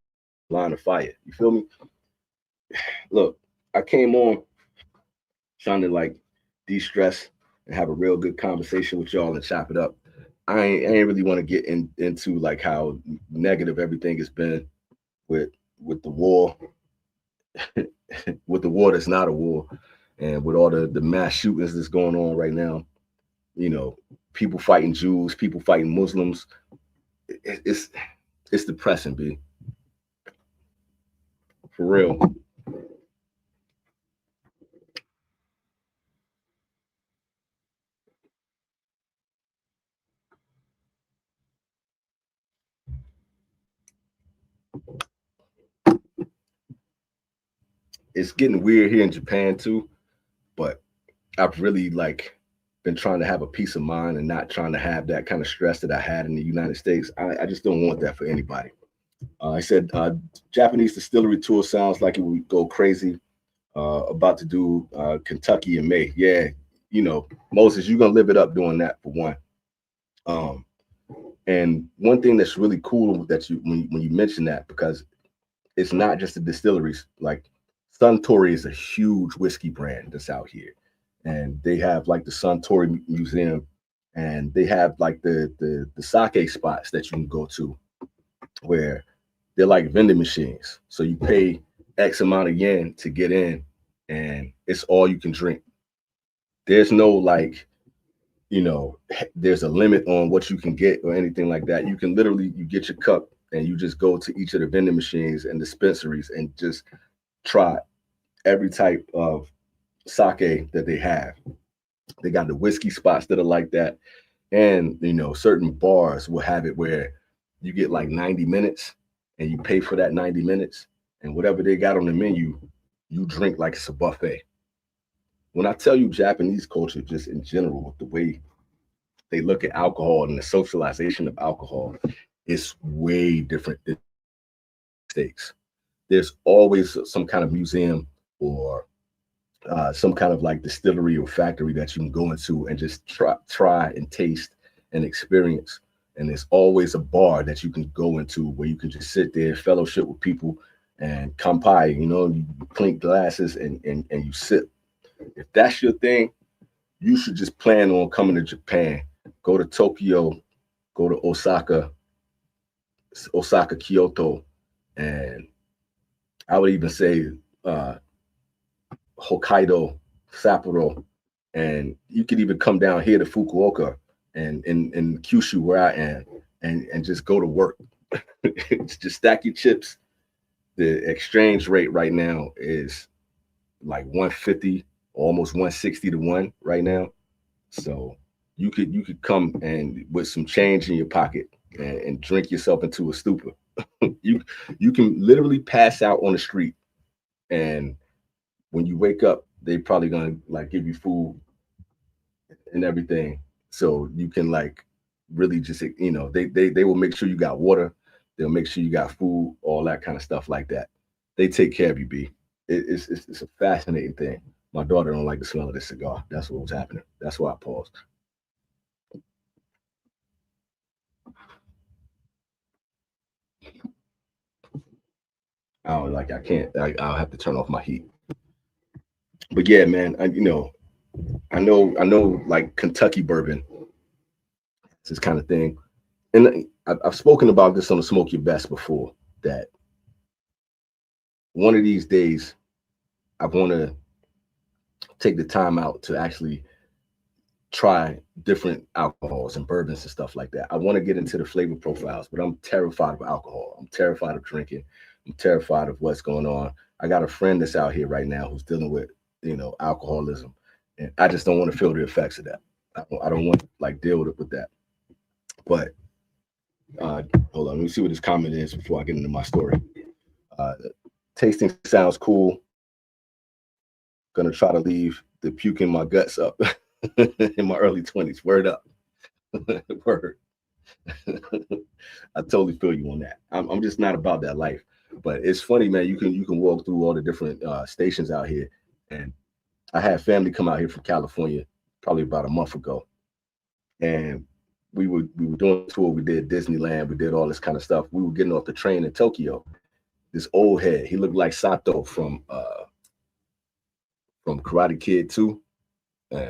line of fire. You feel me? Look, I came on trying to like de-stress and have a real good conversation with y'all and chop it up. I ain't really want to get into like how negative everything has been with the war, with the war that's not a war, and with all the mass shootings that's going on right now. People fighting Jews, people fighting Muslims. It's depressing, B. For real. It's getting weird here in Japan too, but I've really like been trying to have a peace of mind and not trying to have that kind of stress that I had in the United States. I just don't want that for anybody. I said Japanese distillery tour sounds like it would go crazy. About to do Kentucky in May. Yeah, Moses, you're gonna live it up doing that for one. Um, and one thing that's really cool that when you mention that, because it's not just the distilleries. Like Suntory is a huge whiskey brand that's out here, and they have like the Suntory Museum, and they have like the sake spots that you can go to, where they're like vending machines. So you pay X amount of yen to get in, and it's all you can drink. There's no like, there's a limit on what you can get or anything like that. You can literally, you get your cup and you just go to each of the vending machines and dispensaries and just try every type of sake that they have. They got the whiskey spots that are like that. And, certain bars will have it where you get like 90 minutes and you pay for that 90 minutes, and whatever they got on the menu, you drink like it's a buffet. When I tell you Japanese culture, just in general, the way they look at alcohol and the socialization of alcohol is way different than States. There's always some kind of museum or some kind of like distillery or factory that you can go into and just try and taste and experience. And there's always a bar that you can go into where you can just sit there, fellowship with people, and kampai, you clink glasses and you sip. If that's your thing, you should just plan on coming to Japan. Go to Tokyo, go to Osaka, Kyoto, and I would even say Hokkaido, Sapporo, and you could even come down here to Fukuoka and in Kyushu where I am, and just go to work. Just stack your chips. The exchange rate right now is like 150, almost 160 to 1 right now. So you could come and with some change in your pocket and drink yourself into a stupor. you can literally pass out on the street, and when you wake up, they probably gonna like give you food and everything, so you can like really just they will make sure you got water, they'll make sure you got food, all that kind of stuff like that. They take care of you, B. It's a fascinating thing. My daughter don't like the smell of this cigar. That's what was happening. That's why I paused. I can't. I'll have to turn off my heat. But yeah, man, I know, like Kentucky bourbon, this kind of thing, and I've spoken about this on the Smoke Your Best before. That one of these days, I want to take the time out to actually try different alcohols and bourbons and stuff like that. I want to get into the flavor profiles, but I'm terrified of alcohol. I'm terrified of drinking. I'm terrified of what's going on. I got a friend that's out here right now who's dealing with, alcoholism, and I just don't want to feel the effects of that. I don't want to like deal with that. But hold on, let me see what this comment is before I get into my story. Tasting sounds cool. Gonna try to leave the puke in my guts up in my early 20s. Word up. Word. I totally feel you on that. I'm just not about that life. But it's funny, man. You can walk through all the different stations out here, and I had family come out here from California probably about a month ago, and we were doing a tour. We did Disneyland. We did all this kind of stuff. We were getting off the train in Tokyo. This old head, he looked like Sato from Karate Kid 2.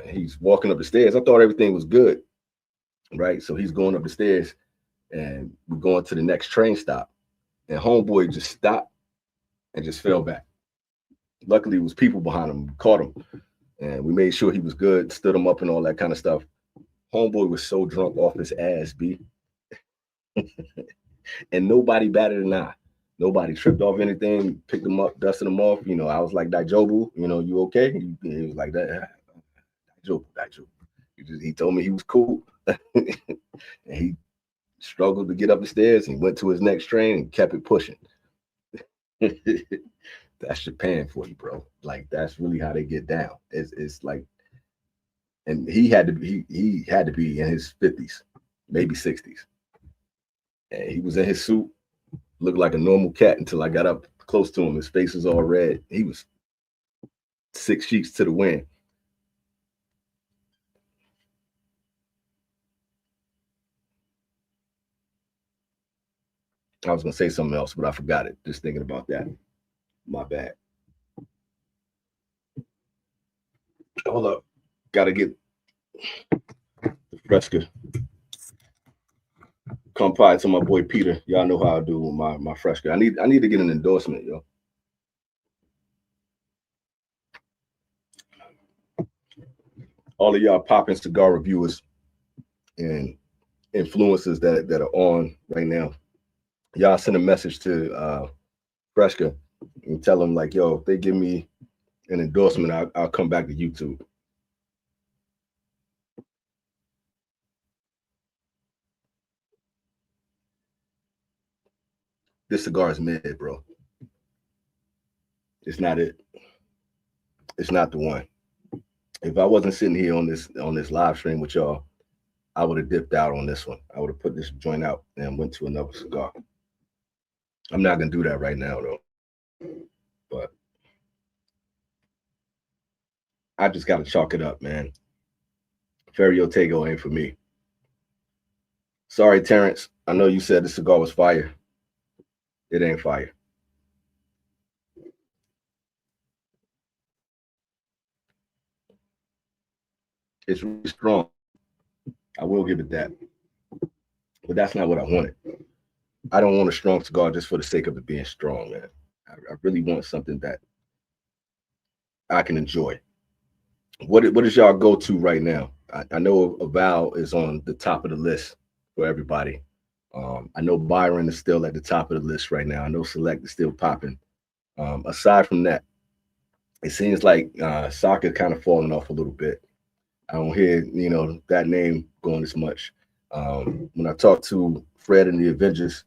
He's walking up the stairs. I thought everything was good, right? So he's going up the stairs, and we're going to the next train stop. And homeboy just stopped and just fell back. Luckily, it was people behind him, caught him, and we made sure he was good, stood him up and all that kind of stuff. Homeboy was so drunk off his ass, B. And nobody batted an eye. Nobody tripped off anything, picked him up, dusted him off. I was like, Daijobu, you okay? He was like that. Daijobu. He told me he was cool. And he struggled to get up the stairs and went to his next train and kept it pushing. That's Japan for you, bro. Like, that's really how they get down. It's like, and he had to be in his 50s, maybe 60s. And he was in his suit, looked like a normal cat until I got up close to him. His face was all red. He was 6 sheets to the wind. I was going to say something else, but I forgot it. Just thinking about that. My bad. Hold up. Got to get the Fresca. Come by to my boy Peter. Y'all know how I do with my Fresca. I need to get an endorsement, yo. All of y'all popping cigar reviewers and influencers that are on right now, y'all send a message to Fresca and tell them like, yo, if they give me an endorsement, I'll come back to YouTube. This cigar is mid, bro. It's not it. It's not the one. If I wasn't sitting here on this live stream with y'all, I would have dipped out on this one. I would have put this joint out and went to another cigar. I'm not gonna do that right now though. But I just gotta chalk it up, man. Ferio Tego ain't for me. Sorry, Terrence. I know you said the cigar was fire. It ain't fire. It's really strong. I will give it that. But that's not what I wanted. I don't want a strong cigar just for the sake of it being strong, man. I really want something that I can enjoy. What is y'all go to right now? I know Aval is on the top of the list for everybody. I know Byron is still at the top of the list right now. I know Select is still popping. Aside from that, it seems like Saka kind of falling off a little bit. I don't hear that name going as much. When I talk to Fred and the Avengers,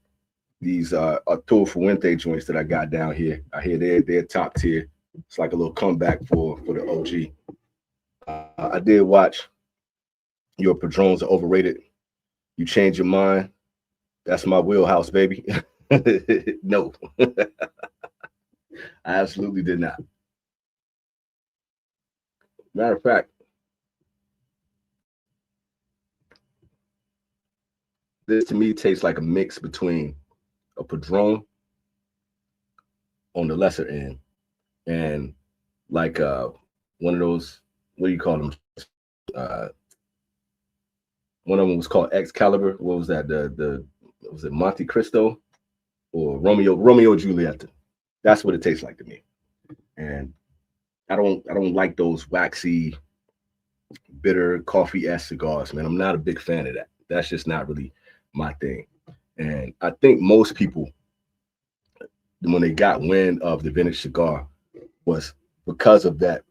these Arturo Fuente joints that I got down here, I hear they're top tier. It's like a little comeback for the OG. I did watch Your Padrones Are Overrated. You change your mind. That's my wheelhouse, baby. No. I absolutely did not. Matter of fact, this to me tastes like a mix between a Padron on the lesser end and like one of those, what do you call them? One of them was called Excalibur. What was that? Was it Monte Cristo or Romeo Juliet? That's what it tastes like to me. And I don't like those waxy, bitter coffee-esque cigars, man. I'm not a big fan of that. That's just not really my thing. And I think most people, when they got wind of the vintage cigar, was because of that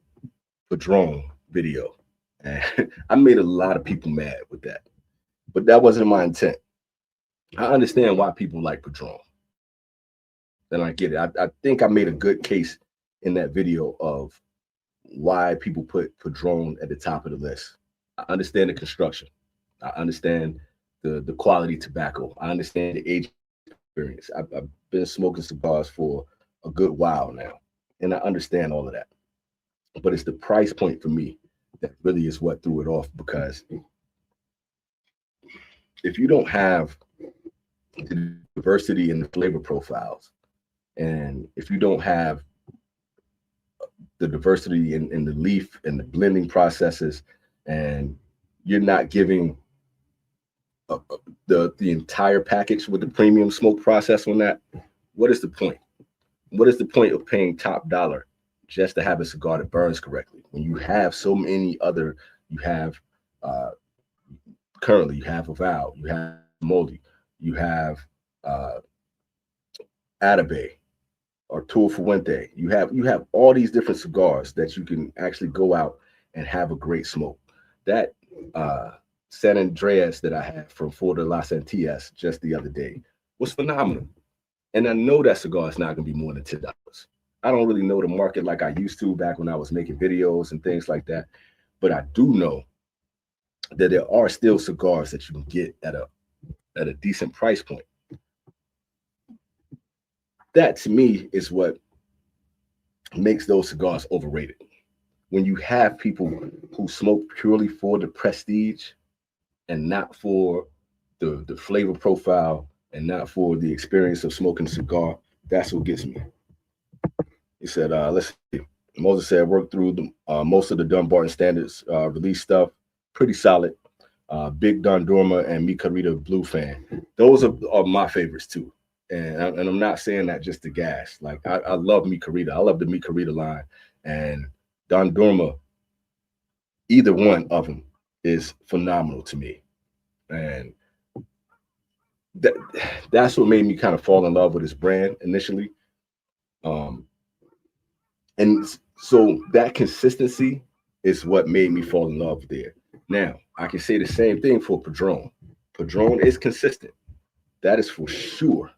Padron video. And I made a lot of people mad with that. But that wasn't my intent. I understand why people like Padron. And I get it. I think I made a good case in that video of why people put Padron at the top of the list. I understand the construction. I understand the quality tobacco. I understand the age experience. I've been smoking cigars for a good while now, and I understand all of that. But it's the price point for me that really is what threw it off, because if you don't have the diversity in the flavor profiles, and if you don't have the diversity in the leaf and the blending processes, and you're not giving the entire package with the premium smoke process on that, what is the point? What is the point of paying top dollar just to have a cigar that burns correctly when you have so many other? You have currently, you have Aval, you have Moldy, you have Atabey or Tul Fuente. You have all these different cigars that you can actually go out and have a great smoke. That San Andreas that I had from Flor de las Antillas just the other day was phenomenal. And I know that cigar is not going to be more than $10. I don't really know the market like I used to back when I was making videos and things like that. But I do know that there are still cigars that you can get at a decent price point. That to me is what makes those cigars overrated. When you have people who smoke purely for the prestige and not for the flavor profile and not for the experience of smoking a cigar, that's what gets me. He said, let's see. Moses said, worked through most of the Dunbarton Standards release stuff. Pretty solid. Big Don Dorma and Mi Carita Blue fan. Those are my favorites too. And I'm not saying that just to gas. Like, I love Mi Carita. I love the Mi Carita line. And Don Dorma, either one of them is phenomenal to me. And that's what made me kind of fall in love with his brand initially. And so that consistency is what made me fall in love there. Now, I can say the same thing for Padron. Padron is consistent. That is for sure.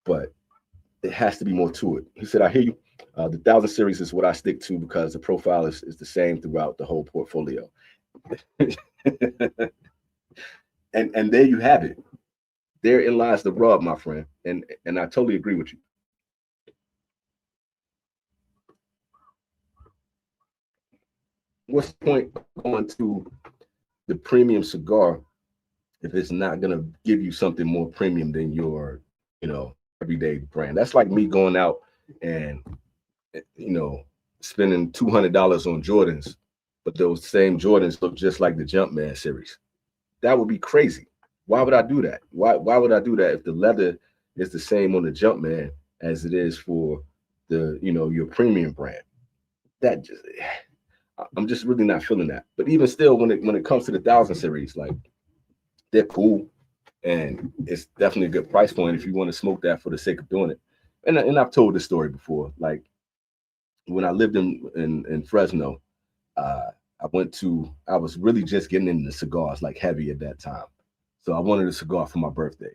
But it has to be more to it. He said, I hear you. The 1000 series is what I stick to because the profile is the same throughout the whole portfolio. and there you have it. Therein lies the rub, my friend. And I totally agree with you. What's the point of going to the premium cigar if it's not going to give you something more premium than your, everyday brand? That's like me going out and, spending $200 on Jordans, but those same Jordans look just like the Jumpman series. That would be crazy. Why would I do that? Why would I do that if the leather is the same on the Jumpman as it is for the, your premium brand? I'm just really not feeling that. But even still, when it comes to the 1000 series, like, they're cool, and it's definitely a good price point if you want to smoke that for the sake of doing it. And I've told this story before. Like, when I lived in Fresno, I was really just getting into cigars, like, heavy at that time. So I wanted a cigar for my birthday,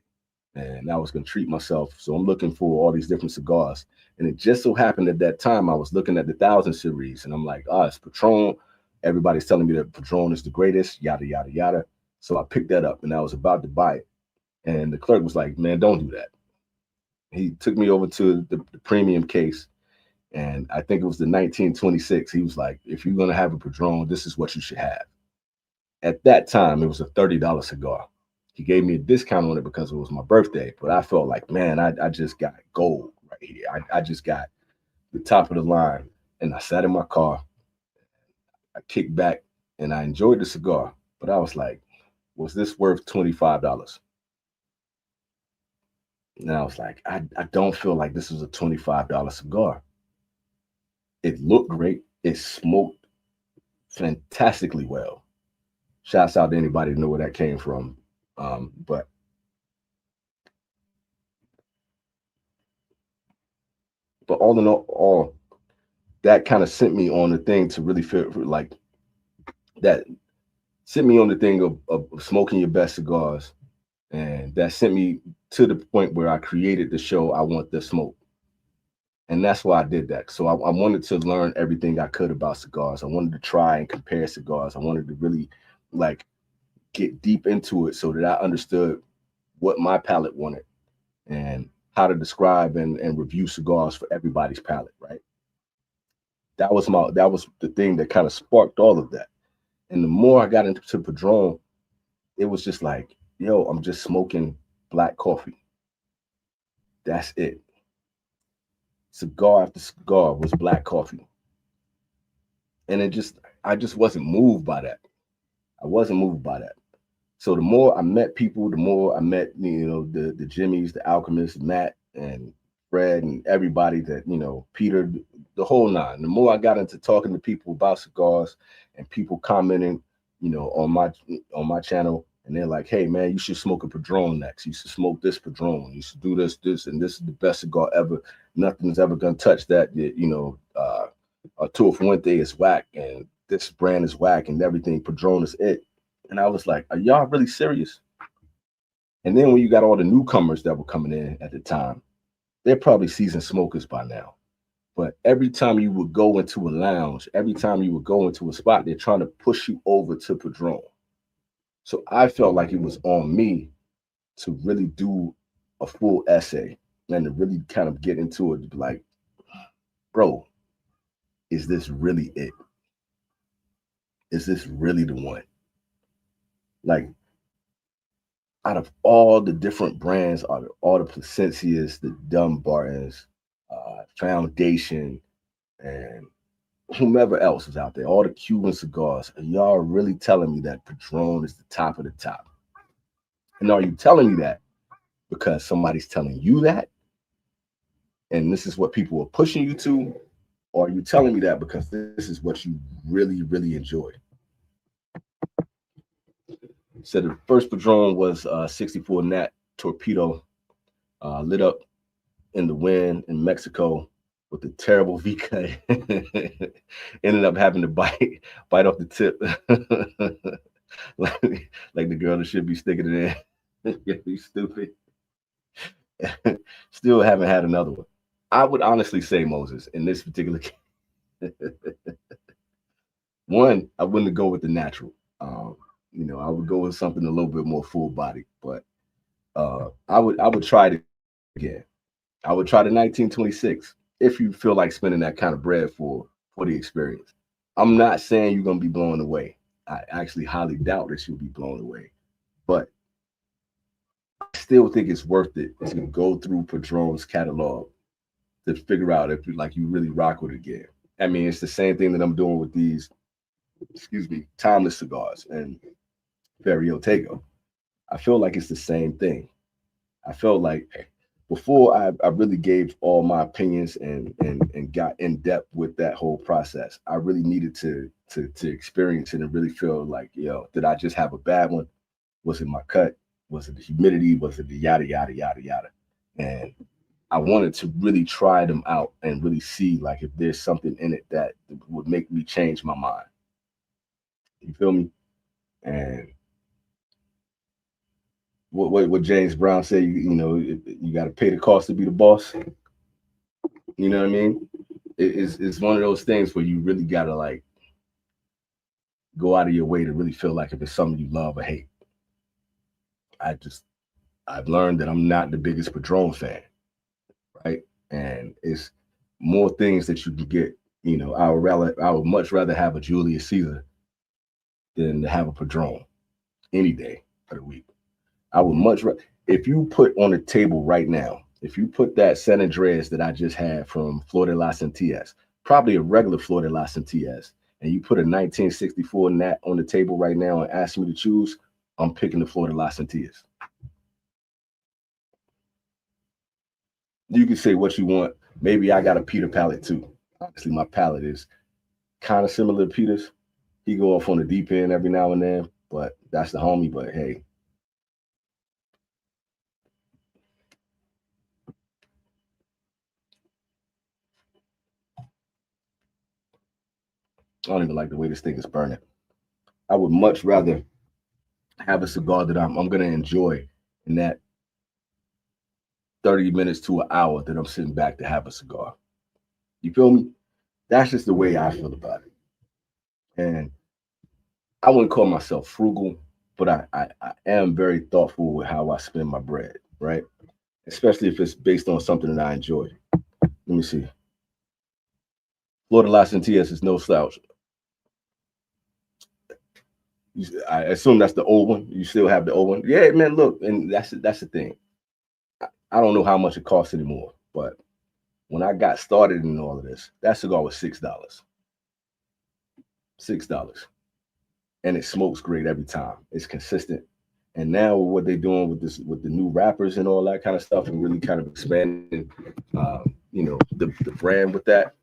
and I was going to treat myself. So I'm looking for all these different cigars. And it just so happened at that time, I was looking at the 1000 series, and I'm like, it's Patron. Everybody's telling me that Patron is the greatest, yada, yada, yada. So I picked that up, and I was about to buy it. And the clerk was like, man, don't do that. He took me over to the premium case, and I think it was the 1926. He was like, if you're going to have a Padron, this is what you should have. At that time, it was a $30 cigar. He gave me a discount on it because it was my birthday, but I felt like, man, I just got gold right here. I just got the top of the line. And I sat in my car, I kicked back, and I enjoyed the cigar. But I was like, was this worth $25? And I was like, I don't feel like this is a $25 cigar. It looked great. It smoked fantastically well. Shouts out to anybody to know where that came from. But all in all, that kind of sent me on the thing to really feel like that sent me on the thing of smoking your best cigars. And that sent me to the point where I created the show I Want the Smoke. And that's why I did that. So I wanted to learn everything I could about cigars. I wanted to try and compare cigars. I wanted to really like get deep into it so that I understood what my palate wanted and how to describe and review cigars for everybody's palate, right? That was the thing that kind of sparked all of that. And the more I got into Padron, it was just like, yo, I'm just smoking black coffee. That's it. Cigar after cigar was black coffee. And I just wasn't moved by that. I wasn't moved by that. So the more I met people, the more I met, the Jimmys, the Alchemists, Matt and Fred and everybody that, Peter, the whole nine. The more I got into talking to people about cigars and people commenting, on my channel, and they're like, hey man, you should smoke a Padron next. You should smoke this Padron. You should do this, and this is the best cigar ever. Nothing's ever gonna touch that. Arturo Fuente is whack, and this brand is whack, and everything. Padron is it. And I was like, are y'all really serious? And then when you got all the newcomers that were coming in at the time, they're probably seasoned smokers by now. But every time you would go into a lounge, every time you would go into a spot, they're trying to push you over to Padron. So I felt like it was on me to really do a full essay and to really kind of get into it. Like, bro, is this really it? Is this really the one? Like, out of all the different brands, all the Placencias, the Dumbartons, Foundation, and whomever else is out there, all the Cuban cigars, are y'all really telling me that Padron is the top of the top? And are you telling me that because somebody's telling you that? And this is what people are pushing you to? Or are you telling me that because this is what you really, really enjoy? So the first Padron was 64 Nat Torpedo, lit up in the wind in Mexico with a terrible V cut. Ended up having to bite off the tip, like the girl that should be sticking it in. You stupid. Still haven't had another one. I would honestly say, Moses, in this particular case, one, I wouldn't go with the natural. I would go with something a little bit more full body, but I would try it again. I would try the 1926 if you feel like spending that kind of bread for the experience. I'm not saying you're gonna be blown away. I actually highly doubt that you'll be blown away, but I still think it's worth it to go through Padron's catalog to figure out if you really rock with it again. I mean, it's the same thing that I'm doing with these, timeless cigars and Ferriotego. I feel like it's the same thing. I felt like before I really gave all my opinions and got in depth with that whole process, I really needed to experience it and really feel like, did I just have a bad one? Was it my cut? Was it the humidity? Was it the yada yada yada yada? And I wanted to really try them out and really see like if there's something in it that would make me change my mind. You feel me? And what James Brown said, you got to pay the cost to be the boss. You know what I mean? It's one of those things where you really got to like go out of your way to really feel like if it's something you love or hate. I've learned that I'm not the biggest Padron fan, right? And it's more things that you can get. I would much rather have a Julius Caesar than to have a Padron any day of the week. I would much rather, if you put on the table right now, if you put that San Andreas that I just had from Flor de las Antillas, probably a regular Flor de las Antillas, and you put a 1964 Nat on the table right now and ask me to choose, I'm picking the Flor de las Antillas. You can say what you want. Maybe I got a Peter palette too. Honestly, my palette is kind of similar to Peter's. He go off on the deep end every now and then, but that's the homie. But hey, I don't even like the way this thing is burning. I would much rather have a cigar that I'm gonna enjoy in that 30 minutes to an hour that I'm sitting back to have a cigar. You feel me? That's just the way I feel about it. And I wouldn't call myself frugal, but I am very thoughtful with how I spend my bread, right? Especially if it's based on something that I enjoy. Let me see. Florida Las Antillas is no slouch. I assume that's the old one. You still have the old one. Yeah, man. Look, and that's the thing. I don't know how much it costs anymore, but when I got started in all of this, that cigar was $6. $6, and it smokes great every time. It's consistent. And now what they're doing with this, with the new wrappers and all that kind of stuff, and really kind of expanding, the brand with that,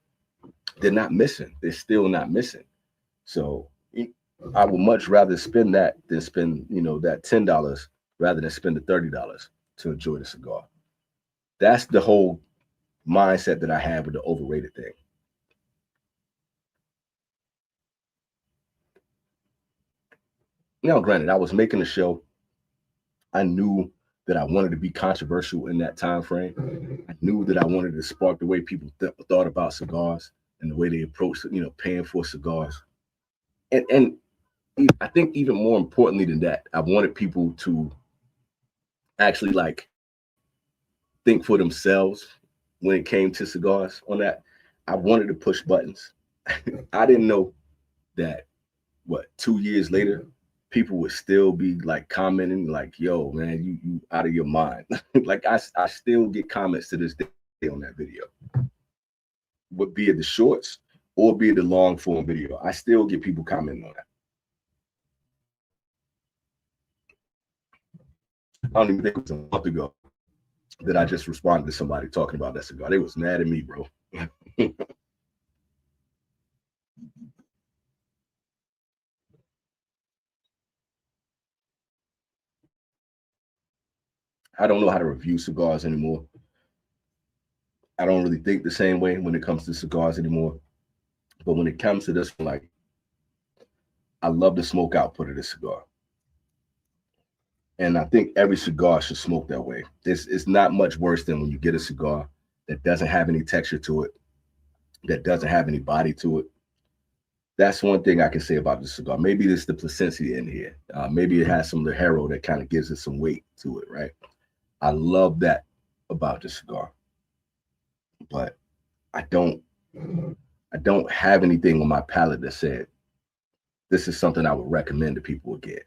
they're not missing. They're still not missing. So I would much rather spend that than spend, that $10 rather than spend the $30 to enjoy the cigar. That's the whole mindset that I have with the overrated thing. Now, granted, I was making a show. I knew that I wanted to be controversial in that time frame. I knew that I wanted to spark the way people thought about cigars and the way they approach, paying for cigars. And I think even more importantly than that, I wanted people to actually like think for themselves when it came to cigars on that. I wanted to push buttons. I didn't know that 2 years later, people would still be like commenting like, yo, man, you out of your mind. Like I still get comments to this day on that video. Would be it the shorts or be it the long form video. I still get people commenting on that. I don't even think it was a month ago that I just responded to somebody talking about that cigar. They was mad at me, bro. I don't know how to review cigars anymore. I don't really think the same way when it comes to cigars anymore. But when it comes to this, like, I love the smoke output of this cigar. And I think every cigar should smoke that way. It's not much worse than when you get a cigar that doesn't have any texture to it, that doesn't have any body to it. That's one thing I can say about the cigar. Maybe it's the placencia in here. Maybe it has some Ligero that kind of gives it some weight to it, right? I love that about the cigar, but I don't have anything on my palate that said this is something I would recommend to people again.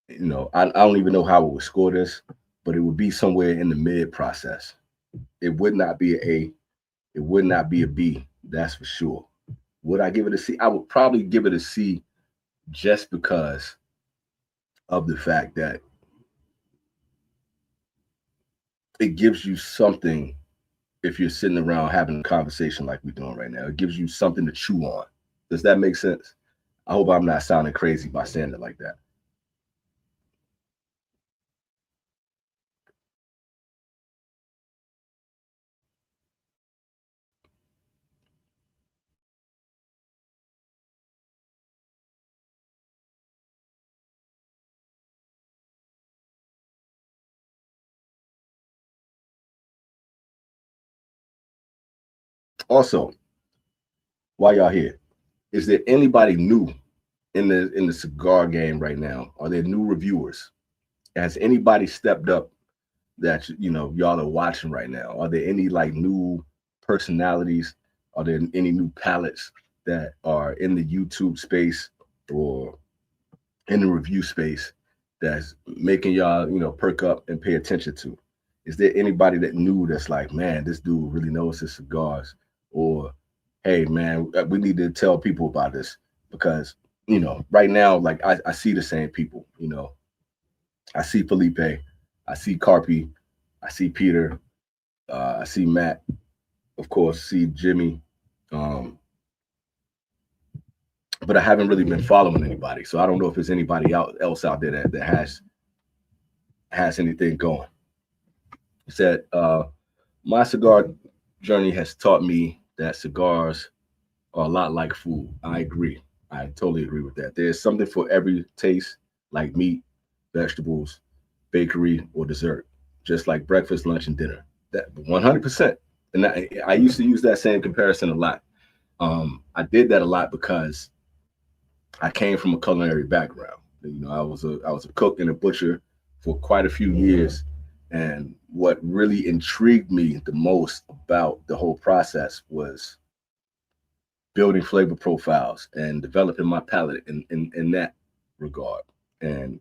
I don't even know how it would score this, but it would be somewhere in the mid process. It would not be an A. It would not be a B. That's for sure. Would I give it a C? I would probably give it a C just because of the fact that it gives you something if you're sitting around having a conversation like we're doing right now. It gives you something to chew on. Does that make sense? I hope I'm not sounding crazy by saying it like that. Also, while y'all here, is there anybody new in the cigar game right now? Are there new reviewers? Has anybody stepped up that y'all are watching right now? Are there any like new personalities? Are there any new palettes that are in the YouTube space or in the review space that's making y'all perk up and pay attention to? Is there anybody that knew that's like, man, this dude really knows his cigars? Or, hey, man, we need to tell people about this because, right now, like I see the same people, I see Felipe, I see Carpi, I see Peter, I see Matt, of course, see Jimmy. But I haven't really been following anybody. So I don't know if there's anybody else out there that has anything going. He said, my cigar journey has taught me that cigars are a lot like food. I agree. I totally agree with that. There's something for every taste, like meat, vegetables, bakery, or dessert, just like breakfast, lunch, and dinner. That 100%. And I used to use that same comparison a lot. I did that a lot because I came from a culinary background. You know, I was a cook and a butcher for quite a few years, and what really intrigued me the most about the whole process was building flavor profiles and developing my palate in that regard. And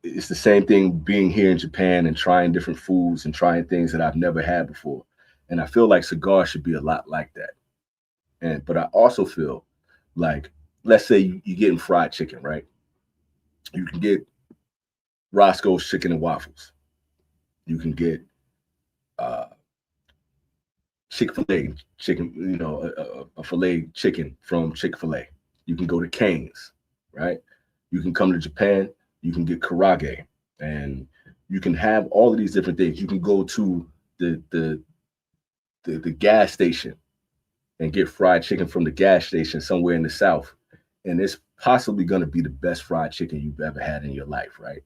it's the same thing being here in Japan and trying different foods and trying things that I've never had before. And I feel like cigars should be a lot like that. And but I also feel like, let's say you're getting fried chicken, right? You can get Roscoe's Chicken and Waffles. You can get uh, Chick-fil-A chicken, a filet chicken from Chick-fil-A. You can go to Cane's, right? You can come to Japan, you can get karage, and you can have all of these different things. You can go to the gas station and get fried chicken from the gas station somewhere in the South, and it's possibly going to be the best fried chicken you've ever had in your life, right?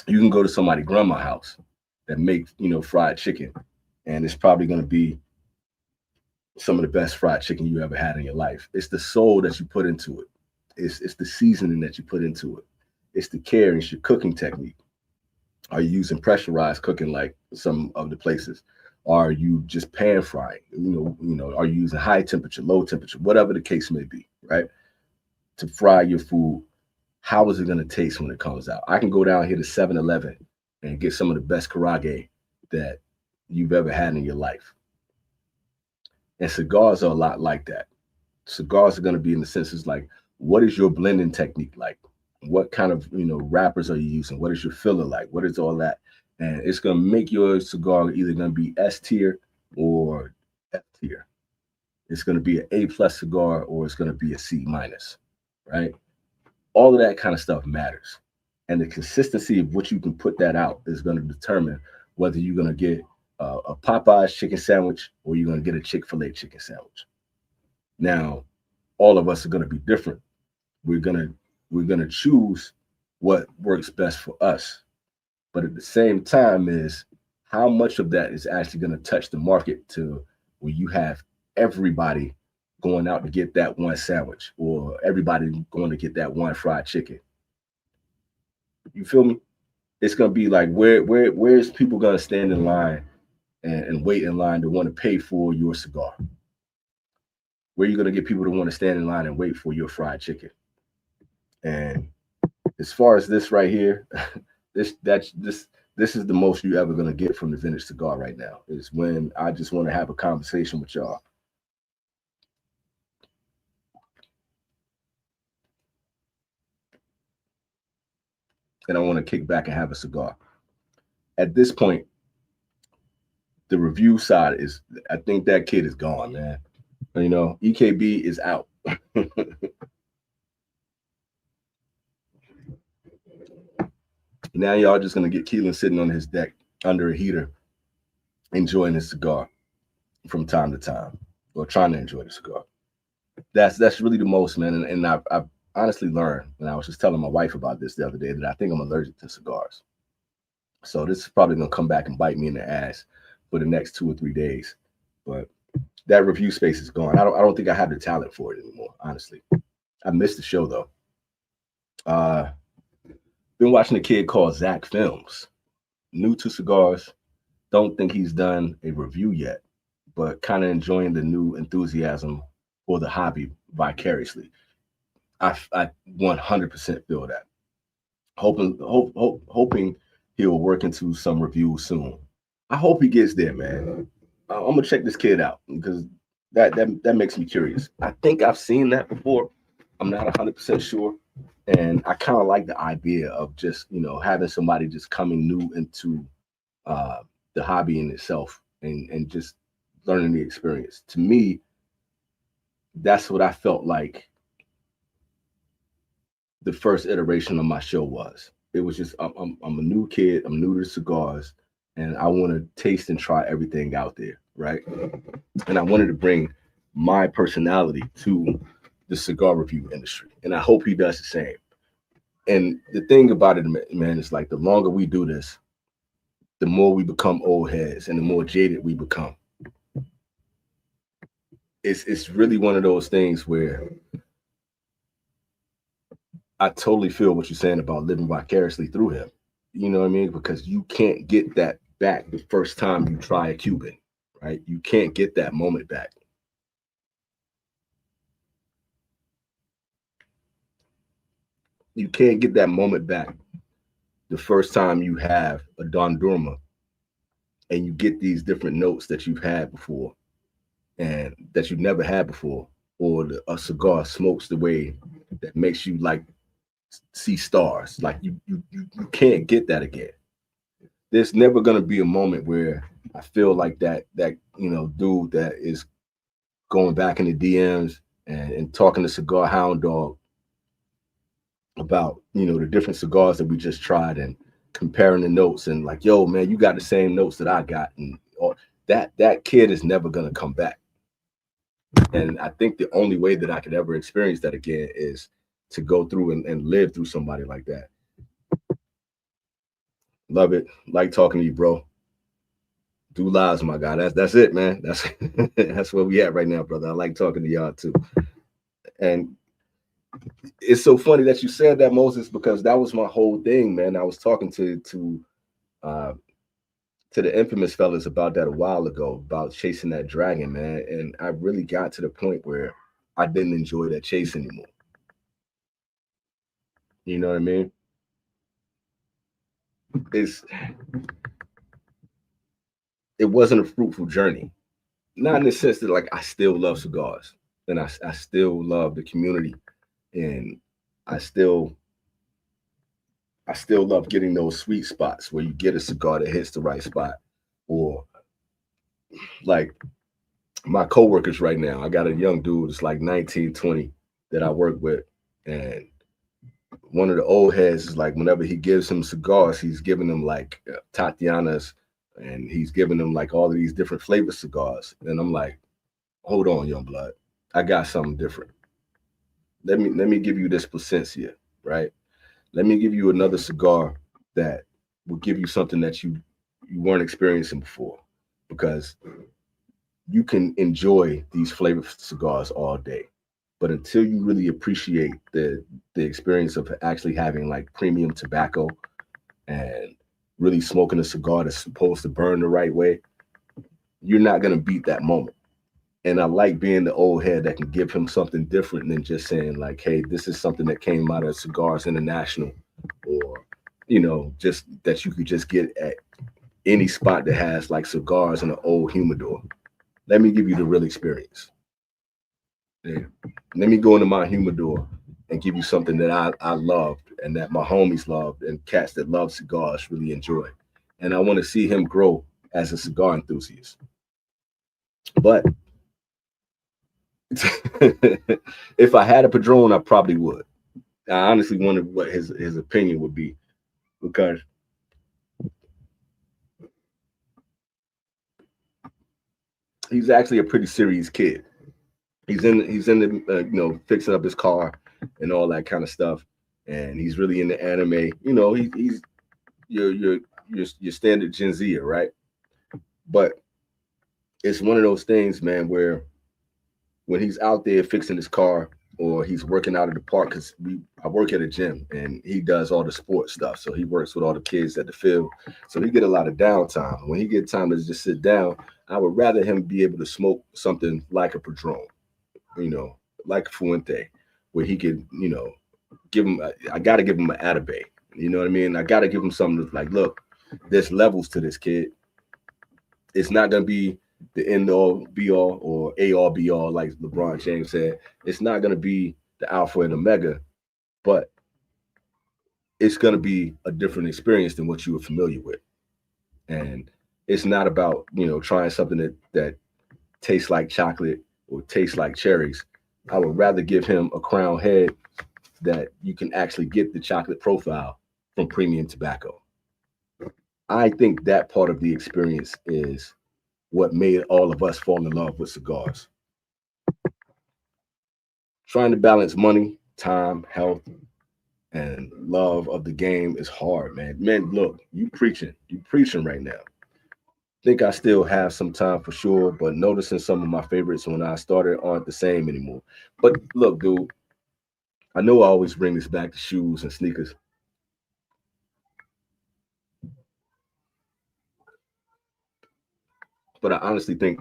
You can go to somebody's grandma house that makes fried chicken, and it's probably going to be some of the best fried chicken you ever had in your life. It's the soul that you put into it. It's the seasoning that you put into it. It's the care. It's your cooking technique. Are you using pressurized cooking like some of the places? Are you just pan frying? Are you using high temperature, low temperature, whatever the case may be, right? To fry your food. How is it going to taste when it comes out? I can go down here to 7-Eleven and get some of the best karage that you've ever had in your life. And cigars are a lot like that. Cigars are going to be in the senses like, what is your blending technique like? What kind of wrappers are you using? What is your filler like? What is all that? And it's going to make your cigar either going to be S tier or F tier. It's going to be an A+ cigar or it's going to be a C-, right? All of that kind of stuff matters. And the consistency of what you can put that out is going to determine whether you're going to get a Popeye's chicken sandwich or you're going to get a Chick-fil-A chicken sandwich. Now, all of us are going to be different. We're going to choose what works best for us. But at the same time is how much of that is actually going to touch the market to where you have everybody going out to get that one sandwich or everybody going to get that one fried chicken. You feel me? It's going to be like where's people going to stand in line and wait in line to want to pay for your cigar? Where are you going to get people to want to stand in line and wait for your fried chicken? And as far as this right here, this is the most you ever going to get from the vintage cigar right now. Is when I just want to have a conversation with y'all. And I want to kick back and have a cigar. At this point, the review side is, I think that kid is gone, man. EKB is out. Now y'all just gonna get Keelan sitting on his deck under a heater, enjoying his cigar from time to time, or trying to enjoy the cigar. That's really the most, man. And I've honestly learned, and I was just telling my wife about this the other day, that I think I'm allergic to cigars. So this is probably gonna come back and bite me in the ass for the next 2 or 3 days. But that review space is gone. I don't think I have the talent for it anymore, honestly. I missed the show though. Been watching a kid called Zach Films, new to cigars. Don't think he's done a review yet, but kind of enjoying the new enthusiasm for the hobby vicariously. I 100% feel that. Hoping he'll work into some reviews soon. I hope he gets there, man. I'm gonna check this kid out because that makes me curious. I think I've seen that before. I'm not 100% sure. And I kind of like the idea of just, having somebody just coming new into the hobby in itself and just learning the experience. To me, that's what I felt like the first iteration of my show was. It was just I'm a new kid, I'm new to cigars, and I want to taste and try everything out there, right? And I wanted to bring my personality to the cigar review industry, and I hope he does the same. And the thing about it, man, is like the longer we do this, the more we become old heads and the more jaded we become. It's really one of those things where I totally feel what you're saying about living vicariously through him. You know what I mean? Because you can't get that back the first time you try a Cuban, right? You can't get that moment back. You can't get that moment back the first time you have a Don Durma and you get these different notes that you've had before and that you never had before, or a cigar smokes the way that makes you like see stars. Like you can't get that again. There's never gonna be a moment where I feel like that dude that is going back in the DMs and talking to Cigar Hound Dog about the different cigars that we just tried and comparing the notes and like, yo man, you got the same notes that I got, and that kid is never gonna come back. And I think the only way that I could ever experience that again is to go through and live through somebody like that. Love it. Like talking to you, bro. Do lives, my guy. That's it, man. That's where we at right now, brother. I like talking to y'all too. And it's so funny that you said that, Moses, because that was my whole thing, man. I was talking to the infamous fellas about that a while ago, about chasing that dragon, man. And I really got to the point where I didn't enjoy that chase anymore. You know what I mean? It wasn't a fruitful journey. Not in the sense that like I still love cigars and I still love the community, and I still love getting those sweet spots where you get a cigar that hits the right spot. Or like my coworkers right now, I got a young dude that's like 19, 20 that I work with, and one of the old heads is like whenever he gives him cigars, he's giving them like Tatianas, and he's giving them like all of these different flavor cigars. And I'm like, hold on, young blood, I got something different. Let me give you this Placencia, right? Let me give you another cigar that will give you something that you weren't experiencing before, because you can enjoy these flavored cigars all day, but until you really appreciate the experience of actually having like premium tobacco and really smoking a cigar that's supposed to burn the right way, you're not going to beat that moment. And I like being the old head that can give him something different than just saying like, hey, this is something that came out of Cigars International, or just that you could just get at any spot that has like cigars in an old humidor. Let me give you the real experience. Yeah. Let me go into my humidor and give you something that I loved and that my homies loved and cats that love cigars really enjoy. And I want to see him grow as a cigar enthusiast. But if I had a Padron, I probably would. I honestly wondered what his opinion would be, because he's actually a pretty serious kid. He's in the fixing up his car and all that kind of stuff, and he's really into anime. He's your standard Gen Zer, right? But it's one of those things, man, where when he's out there fixing his car or he's working out at the park, because I work at a gym and he does all the sports stuff, so he works with all the kids at the field, so he get a lot of downtime. When he get time to just sit down, I would rather him be able to smoke something like a Padron, like Fuente, where he could, give him. I got to give him an Atabay. You know what I mean? I got to give him something that's like, look, there's levels to this kid. It's not gonna be the end all be all or a all be all like LeBron James said. It's not gonna be the alpha and omega, but it's gonna be a different experience than what you were familiar with. And it's not about, trying something that tastes like chocolate or tastes like cherries. I would rather give him a crown head that you can actually get the chocolate profile from premium tobacco. I think that part of the experience is what made all of us fall in love with cigars. Trying to balance money, time, health, and love of the game is hard, man. Man, look, you preaching right now. Think I still have some time for sure, but noticing some of my favorites when I started aren't the same anymore. But look, dude, I know I always bring this back to shoes and sneakers, but I honestly think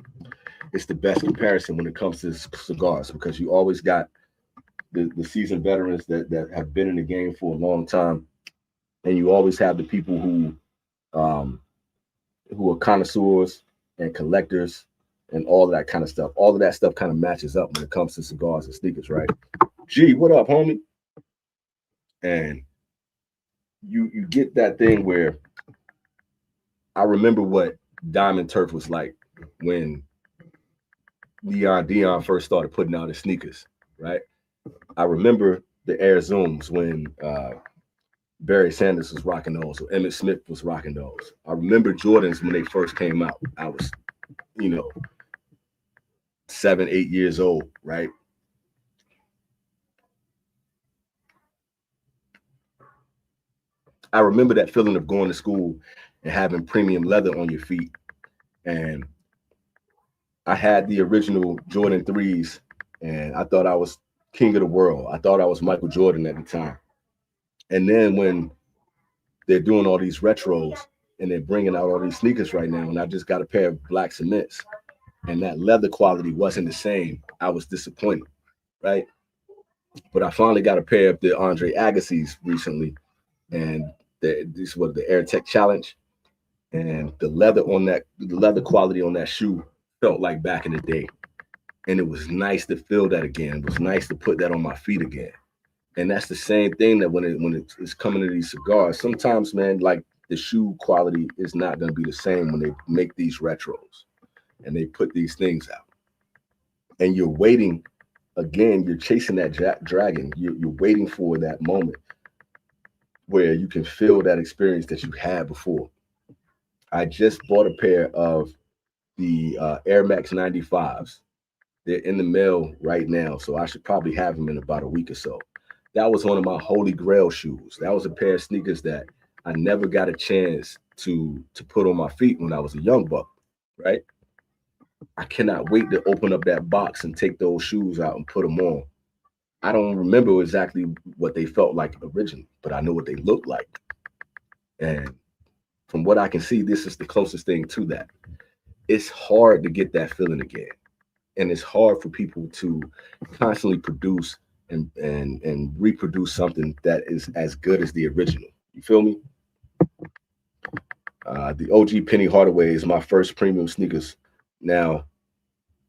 it's the best comparison when it comes to cigars because you always got the seasoned veterans that have been in the game for a long time, and you always have the people um, who are connoisseurs and collectors and all of that kind of stuff. All of that stuff kind of matches up when it comes to cigars and sneakers, right? Gee, what up, homie? And you get that thing where I remember what Diamond Turf was like when Leon Dion first started putting out his sneakers, right? I remember the Air Zooms when Barry Sanders was rocking those, or Emmett Smith was rocking those. I remember Jordans when they first came out. I was, you know, 7, 8 years old, right? I remember that feeling of going to school and having premium leather on your feet. And I had the original Jordan 3s, and I thought I was king of the world. I thought I was Michael Jordan at the time. And then when they're doing all these retros and they're bringing out all these sneakers right now, and I just got a pair of black cements, and that leather quality wasn't the same, I was disappointed, right? But I finally got a pair of the Andre Agassi's recently, and this was the Air Tech Challenge, and the leather quality on that shoe felt like back in the day, and it was nice to feel that again. It was nice to put that on my feet again, and that's the same thing that when it's coming to these cigars, sometimes, man, like the shoe quality is not going to be the same when they make these retros and they put these things out, and you're waiting again. You're chasing that dragon. You're waiting for that moment where you can feel that experience that you had before. I just bought a pair of the Air Max 95s. They're in the mail right now, so I should probably have them in about a week or so. That was one of my holy grail shoes. That was a pair of sneakers that I never got a chance to put on my feet when I was a young buck, right? I cannot wait to open up that box and take those shoes out and put them on. I don't remember exactly what they felt like originally, but I know what they looked like. And from what I can see, this is the closest thing to that. It's hard to get that feeling again. And it's hard for people to constantly produce and reproduce something that is as good as the original. You feel me? The OG Penny Hardaway is my first premium sneakers. Now,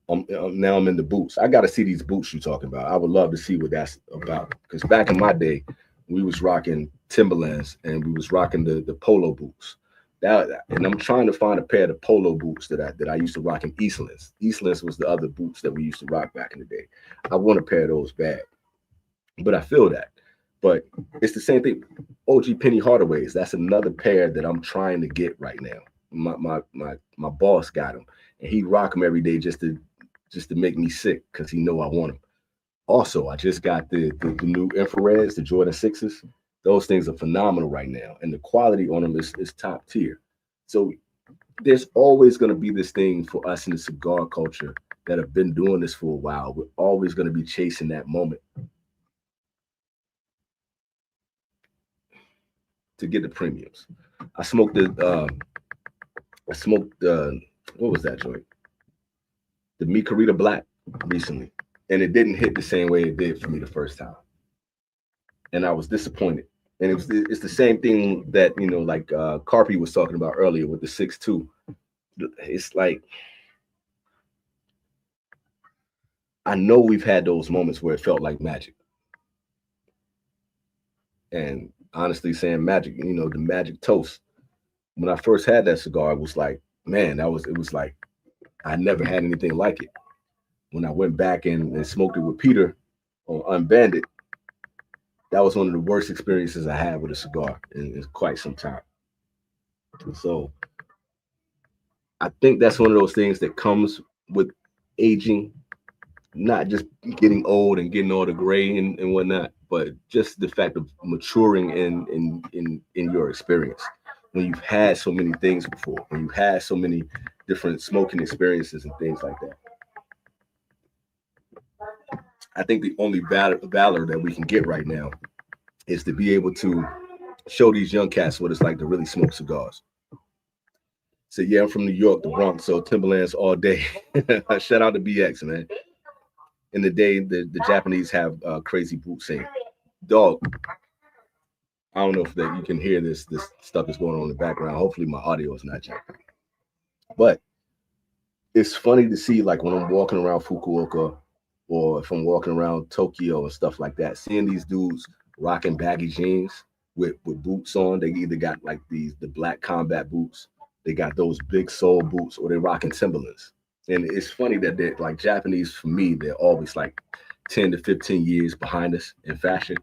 now I'm in the boots. I got to see these boots you're talking about. I would love to see what that's about. Because back in my day, we was rocking Timberlands and we was rocking the polo boots. And I'm trying to find a pair of the polo boots that I used to rock in Eastlands. Eastlands was the other boots that we used to rock back in the day. I want a pair of those bad, but I feel that. But it's the same thing. OG Penny Hardaways. That's another pair that I'm trying to get right now. My boss got them, and he rock them every day just to make me sick because he know I want them. Also, I just got the new infrareds, the Jordan 6s. Those things are phenomenal right now, and the quality on them is top tier. So there's always going to be this thing for us in the cigar culture that have been doing this for a while. We're always going to be chasing that moment to get the premiums. I smoked what was that joint? The Mi Carita Black recently, and it didn't hit the same way it did for me the first time, and I was disappointed. And it's the same thing that like Carpy was talking about earlier with the 6.2. It's like I know we've had those moments where it felt like magic, and honestly, saying magic, the magic toast. When I first had that cigar, it was like man, it was like I never had anything like it. When I went back and smoked it with Peter on Unbanded, that was one of the worst experiences I had with a cigar in quite some time. So I think that's one of those things that comes with aging, not just getting old and getting all the gray and whatnot, but just the fact of maturing in your experience. When you've had so many things before, when you've had so many different smoking experiences and things like that. I think the only valor that we can get right now is to be able to show these young cats what it's like to really smoke cigars. So yeah, I'm from New York, the Bronx, so Timberlands all day. Shout out to BX, man. In the day, the Japanese have crazy boot saying, dog. I don't know if that you can hear this stuff that's going on in the background. Hopefully my audio is not jacked. But it's funny to see like when I'm walking around Fukuoka or if I'm walking around Tokyo and stuff like that, seeing these dudes rocking baggy jeans with boots on. They either got like the black combat boots, they got those big sole boots, or they're rocking Timberlands. And it's funny that they're like Japanese for me, they're always like 10 to 15 years behind us in fashion.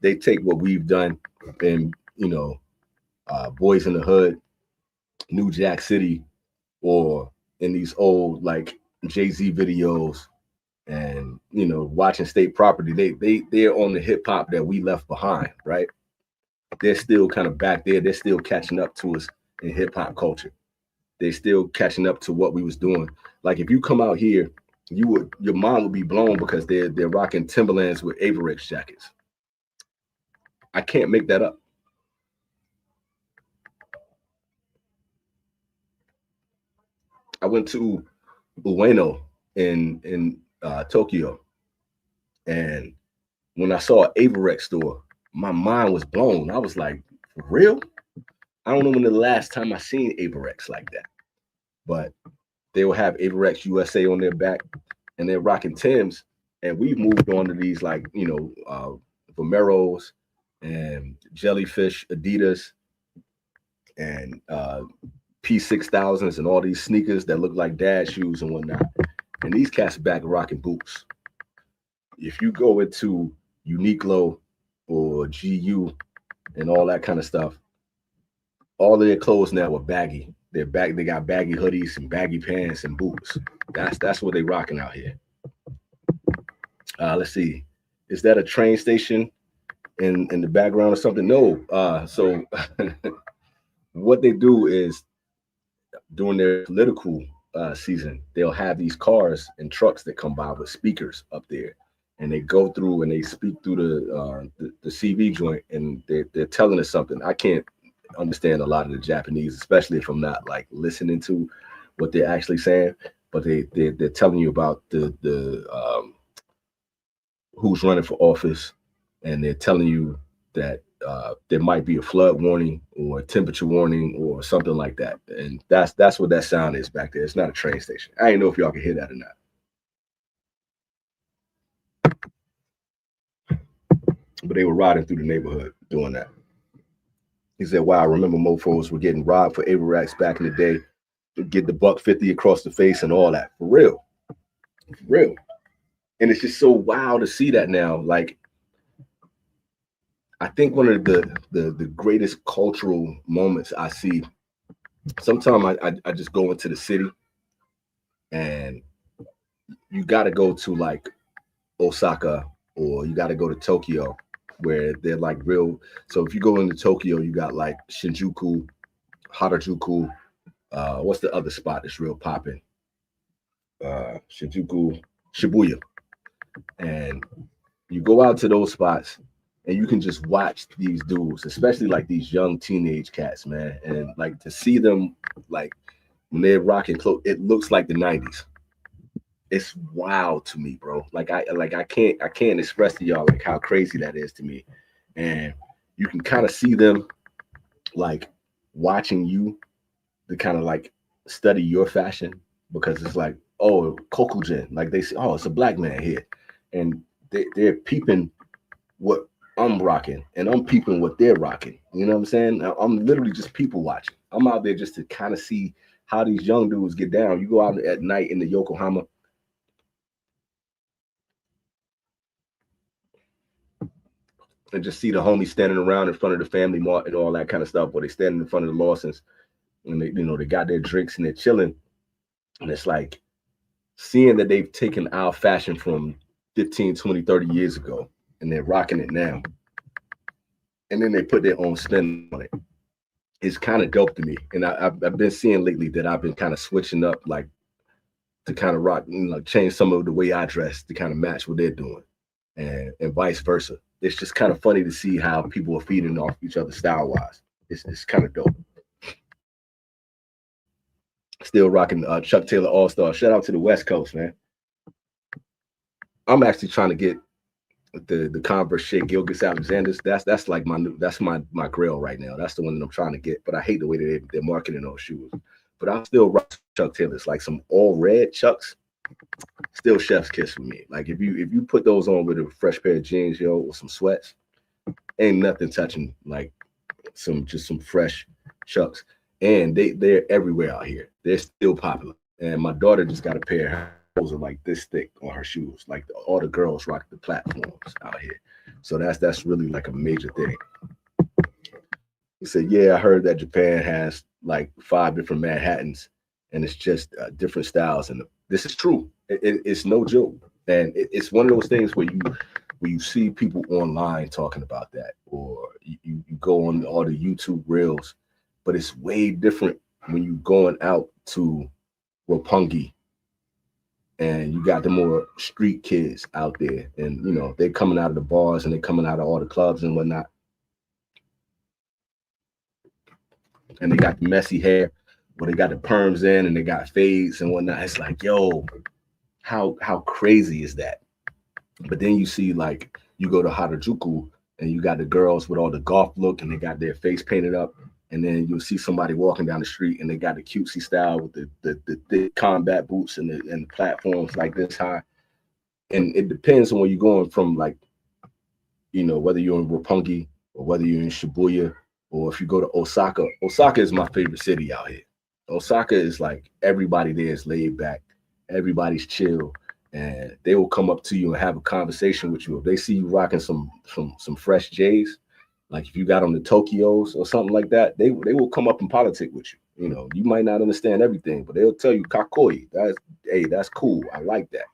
They take what we've done in, Boys in the Hood, New Jack City, or in these old like Jay-Z videos and watching State Property. They're on the hip hop that we left behind, right? They're still kind of back there. They're still catching up to us in hip hop culture. They're still catching up to what we was doing. Like if you come out here, your mind would be blown because they're rocking Timberlands with Averex jackets. I can't make that up. I went to Ueno in Tokyo, and when I saw an Averex store, my mind was blown. I was like, for real? I don't know when the last time I seen Averex like that, but they will have Averex USA on their back, and they're rocking Tims, and we've moved on to these like Vomeros and Jellyfish Adidas and P6000s and all these sneakers that look like dad shoes and whatnot. And these cats back rocking boots. If you go into Uniqlo or GU and all that kind of stuff, all of their clothes now are baggy. They're back. They got baggy hoodies and baggy pants and boots. That's what they rocking out here. Let's see. Is that a train station in the background or something? No. So what they do is during their political season, they'll have these cars and trucks that come by with speakers up there, and they go through and they speak through the CV joint, and they're telling us something. I can't understand a lot of the Japanese, especially if I'm not like listening to what they're actually saying, but they're telling you about the who's running for office, and they're telling you that there might be a flood warning or a temperature warning or something like that. And that's what that sound is back there. It's not a train station. I didn't know if y'all can hear that or not. But they were riding through the neighborhood doing that. He said, wow, I remember mofos were getting robbed for Avirex back in the day to get the $150 across the face and all that. For real. For real. And it's just so wild to see that now. Like, I think one of the greatest cultural moments I see, sometimes I just go into the city and you got to go to like Osaka or you got to go to Tokyo where they're like real. So if you go into Tokyo, you got like Shinjuku, Harajuku. What's the other spot that's real popping? Shinjuku, Shibuya. And you go out to those spots and you can just watch these dudes, especially like these young teenage cats, man. And like to see them like when they're rocking clothes, it looks like the 90s. It's wild to me, bro. Like I can't express to y'all like how crazy that is to me. And you can kind of see them like watching you to kind of like study your fashion because it's like, oh, Kokujin, like they say, oh, it's a black man here. And they're peeping what I'm rocking and I'm peeping what they're rocking. You know what I'm saying? I'm literally just people watching. I'm out there just to kind of see how these young dudes get down. You go out at night in the Yokohama and just see the homies standing around in front of the Family Mart and all that kind of stuff, or they standing in front of the Lawsons and they, they got their drinks and they're chilling. And it's like seeing that they've taken our fashion from 15, 20, 30 years ago and they're rocking it now. And then they put their own spin on it. It's kind of dope to me. And I've been seeing lately that I've been kind of switching up, like to kind of rock, change some of the way I dress to kind of match what they're doing and vice versa. It's just kind of funny to see how people are feeding off each other style wise. It's kind of dope. Still rocking Chuck Taylor All-Star. Shout out to the West Coast, man. I'm actually trying to get the Converse Shea Gilgis Alexanders. That's like my grail right now. That's the one that I'm trying to get. But I hate the way that they're marketing those shoes. But I still rock Chuck Taylors, like some all red Chucks. Still chef's kiss for me. Like if you put those on with a fresh pair of jeans, or some sweats, ain't nothing touching like some fresh Chucks. And they're everywhere out here. They're still popular. And my daughter just got a pair. Those are like this thick on her shoes. Like all the girls rock the platforms out here. So that's really like a major thing. He said, yeah, I heard that Japan has like 5 different Manhattans and it's just different styles. And this is true. It's no joke. And it's one of those things where you see people online talking about that, or you go on all the YouTube reels, but it's way different when you going out to Roppongi and you got the more street kids out there, and they're coming out of the bars and they're coming out of all the clubs and whatnot, and they got the messy hair, but they got the perms in and they got fades and whatnot. It's like, yo, how crazy is that? But then you see, like, you go to Harajuku and you got the girls with all the golf look and they got their face painted up, and then you'll see somebody walking down the street and they got the cutesy style with the thick combat boots and the platforms like this high. And it depends on where you're going from, like, whether you're in Roppongi or whether you're in Shibuya, or if you go to Osaka. Osaka is my favorite city out here. Osaka is like, everybody there is laid back. Everybody's chill. And they will come up to you and have a conversation with you. If they see you rocking some fresh J's, like if you got on the Tokyos or something like that, they will come up and politic with you. You might not understand everything, but they'll tell you kakoi. That's cool. I like that.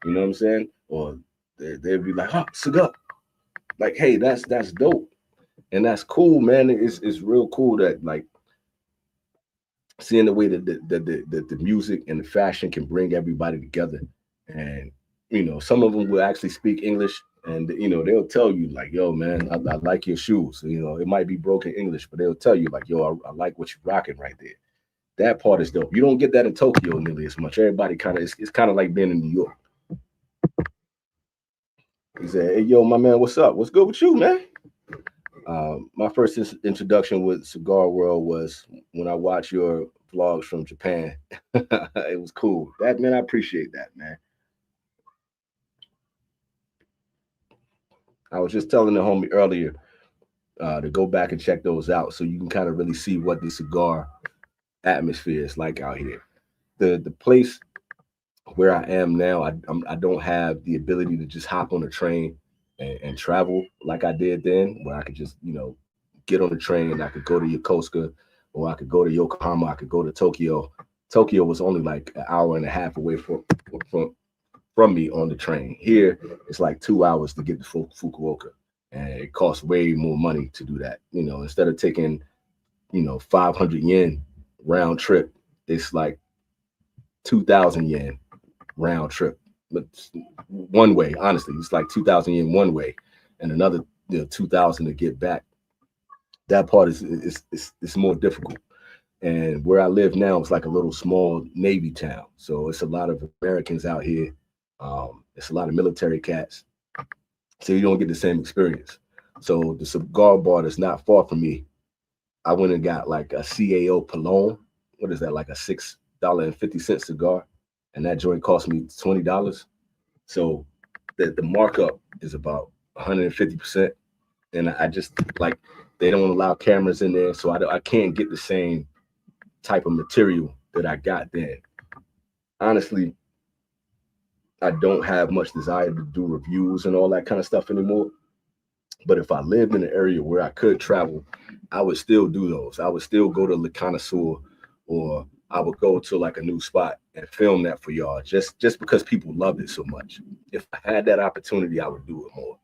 You know what I'm saying? Or they'll be like, suga. Like, hey, that's dope. And that's cool, man. It's real cool that, like, seeing the way that the music and the fashion can bring everybody together. And some of them will actually speak English, and they'll tell you, like, yo, man, I like your shoes. It might be broken English, but they'll tell you, like, yo, I like what you're rocking right there. That part is dope. You don't get that in Tokyo nearly as much. Everybody it's kind of like being in New York. He said, hey, yo, my man, what's up? What's good with you, man? My first introduction with Cigar World was when I watched your vlogs from Japan. It was cool. I appreciate that, man. I was just telling the homie earlier to go back and check those out so you can kind of really see what the cigar atmosphere is like out here. The place where I am now, I don't have the ability to just hop on a train and travel like I did then, where I could just, get on the train and I could go to Yokosuka, or I could go to Yokohama, I could go to Tokyo. Tokyo was only like an hour and a half away from me on the train. Here, it's like 2 hours to get to Fukuoka, and it costs way more money to do that. Instead of taking, 500 yen round trip, it's like 2,000 yen round trip. But one way, honestly, it's like 2,000 yen one way, and another 2,000 to get back. That part is more difficult. And where I live now, it's like a little small Navy town, so it's a lot of Americans out here. It's a lot of military cats, so you don't get the same experience. So the cigar bar that's not far from me, I went and got like a CAO Palone. What is that? Like a $6.50 cigar, and that joint cost me $20. So the markup is about 150%, and I just, like, they don't allow cameras in there, so I can't get the same type of material that I got then. Honestly, I don't have much desire to do reviews and all that kind of stuff anymore. But if I lived in an area where I could travel, I would still do those. I would still go to Le Connoisseur, or I would go to like a new spot and film that for y'all, just because people loved it so much. If I had that opportunity, I would do it more.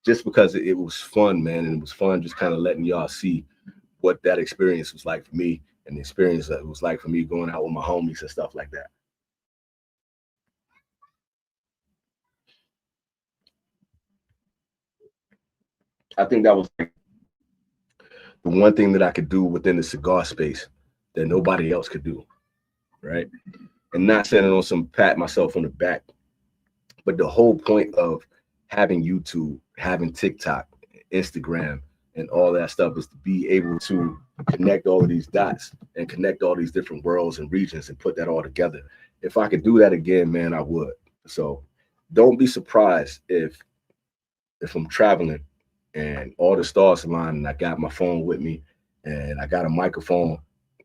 Just because it was fun, man, and it was fun just kind of letting y'all see what that experience was like for me, and the experience that it was like for me going out with my homies and stuff like that. I think that was like the one thing that I could do within the cigar space that nobody else could do, right? And not saying it on some pat myself on the back, but the whole point of having YouTube, having TikTok, Instagram, and all that stuff is to be able to connect all of these dots and connect all these different worlds and regions and put that all together. If I could do that again, man, I would. So don't be surprised if I'm traveling and all the stars align and I got my phone with me and I got a microphone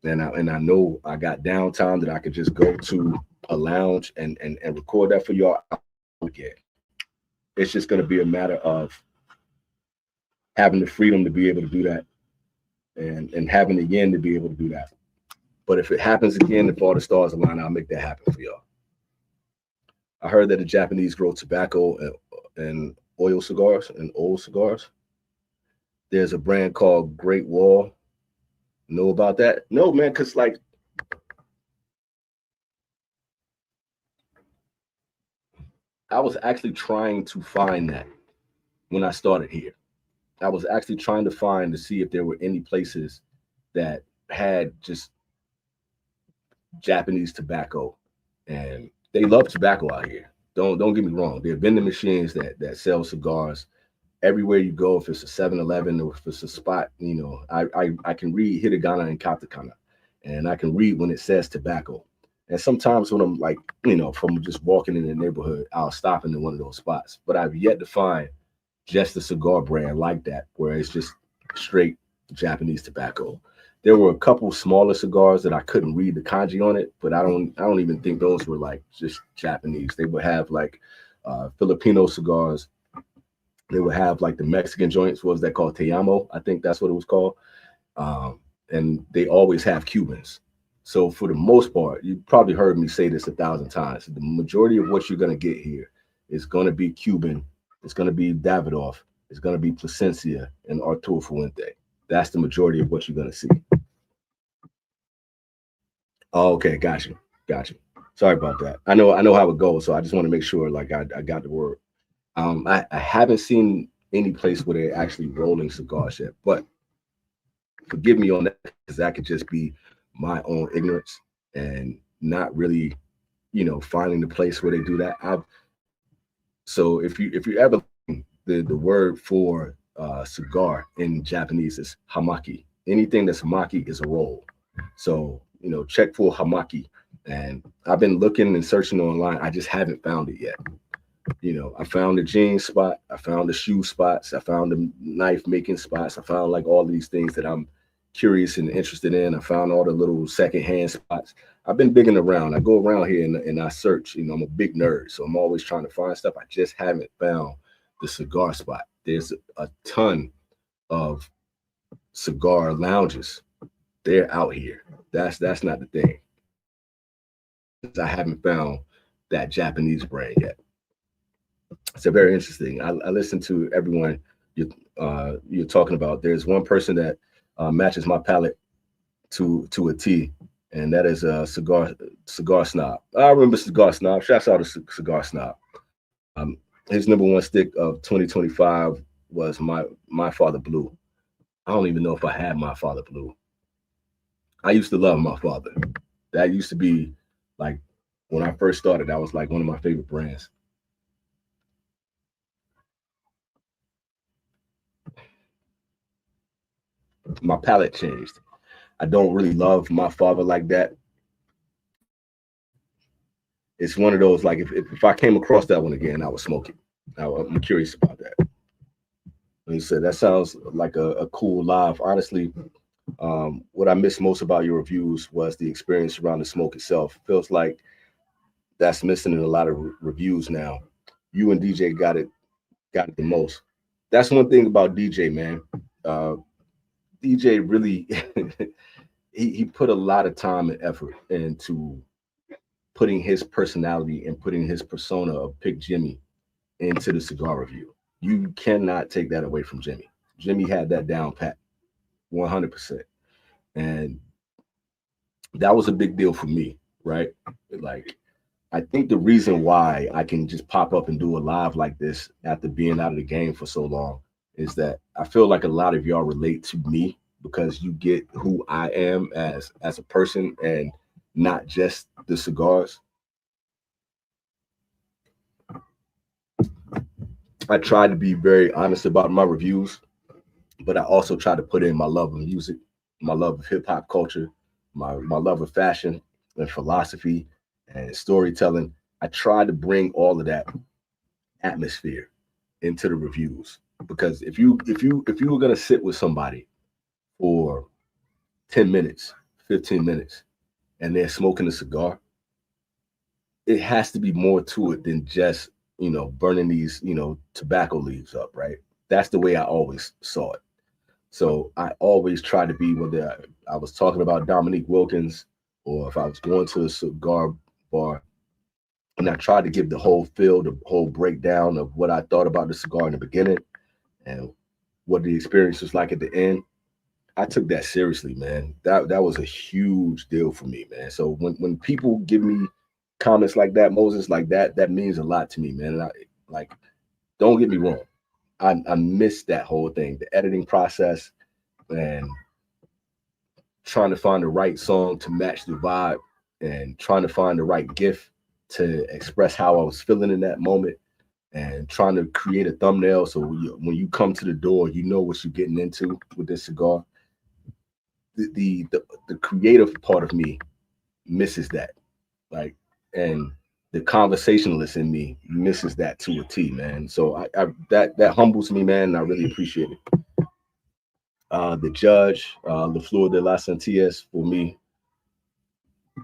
and I know I got downtime that I could just go to a lounge and record that for y'all again. It's just going to be a matter of having the freedom to be able to do that and having the yen to be able to do that. But if it happens again, if all the stars align, I'll make that happen for y'all. I heard that the Japanese grow tobacco and oil cigars and old cigars. There's a brand called Great Wall. Know about that? No, man, because like I was actually trying to find that when I started here. I was actually trying to find to see if there were any places that had just Japanese tobacco, and they love tobacco out here. Don't get me wrong. There are vending machines that sell cigars everywhere you go. If it's a 7-Eleven or if it's a spot, you know, I can read hiragana and katakana, and I can read when it says tobacco. And sometimes when I'm like, you know, from just walking in the neighborhood, I'll stop into one of those spots. But I've yet to find just a cigar brand like that where it's just straight Japanese tobacco. There were a couple smaller cigars that I couldn't read the kanji on it, but I don't even think those were like just Japanese. They would have like Filipino cigars. They would have like the Mexican joints. What was that called? Te Amo, I think that's what it was called. And they always have Cubans. So for the most part, you probably heard me say this 1,000 times. The majority of what you're going to get here is going to be Cuban. It's going to be Davidoff. It's going to be Plasencia and Arturo Fuente. That's the majority of what you're going to see. Oh, okay, got you. Sorry about that. I know how it goes, so I just want to make sure like I got the word. I haven't seen any place where they're actually rolling cigars yet, but forgive me on that because that could just be my own ignorance and not really, you know, finding the place where they do that. So if you ever the word for cigar in Japanese is hamaki. Anything that's hamaki is a roll. So, you know, check for hamaki. And I've been looking and searching online. I just haven't found it yet. You know, I found the jeans spot. I found the shoe spots. I found the knife making spots. I found like all these things that I'm curious and interested in. I found all the little secondhand spots. I've been digging around. I go around here and I search. You know, I'm a big nerd, so I'm always trying to find stuff. I just haven't found the cigar spot. There's a ton of cigar lounges. They're out here. That's not the thing. I haven't found that Japanese brand yet. It's a very interesting. I listen to everyone you're talking about. There's one person that matches my palate to a T, and that is a cigar snob. I remember cigar snob. Shouts out to cigar snob. His number one stick of 2025 was my Father Blue. I don't even know if I had my Father Blue. I used to love my Father. That used to be like when I first started. That was like one of my favorite brands. My palate changed. I don't really love my Father like that. It's one of those like if I came across that one again, I would smoke it. I'm curious about that. Like you said, that sounds like a cool live. Honestly, What I miss most about your reviews was the experience around the smoke itself. Feels like that's missing in a lot of reviews now. You and DJ got it the most. That's one thing about DJ, man. Uh, DJ really he put a lot of time and effort into putting his personality and putting his persona of Pick Jimmy into the cigar review. You cannot take that away from Jimmy. Jimmy had that down pat, 100%, and that was a big deal for me, right? Like, I think the reason why I can just pop up and do a live like this after being out of the game for so long is that I feel like a lot of y'all relate to me because you get who I am as a person and not just the cigars. I try to be very honest about my reviews, but I also try to put in my love of music, my love of hip hop culture, my love of fashion and philosophy and storytelling. I try to bring all of that atmosphere into the reviews because if you were gonna sit with somebody for 10 minutes, 15 minutes, and they're smoking a cigar, it has to be more to it than just burning these tobacco leaves up, right? That's the way I always saw it. So I always try to be, whether I was talking about Dominique Wilkins or if I was going to a cigar bar, and I tried to give the whole feel, the whole breakdown of what I thought about the cigar in the beginning and what the experience was like at the end. I took that seriously, man. That was a huge deal for me, man. So when people give me comments like that, Moses, like that means a lot to me, man. And I like, don't get me wrong. I miss that whole thing, the editing process and trying to find the right song to match the vibe and trying to find the right gift to express how I was feeling in that moment and trying to create a thumbnail so when you come to the door, you know what you're getting into with this cigar. The creative part of me misses that, like, and the conversationalist in me misses that to a T, man. So I that humbles me, man, and I really appreciate it. The judge, the Flor de las Antillas, for me,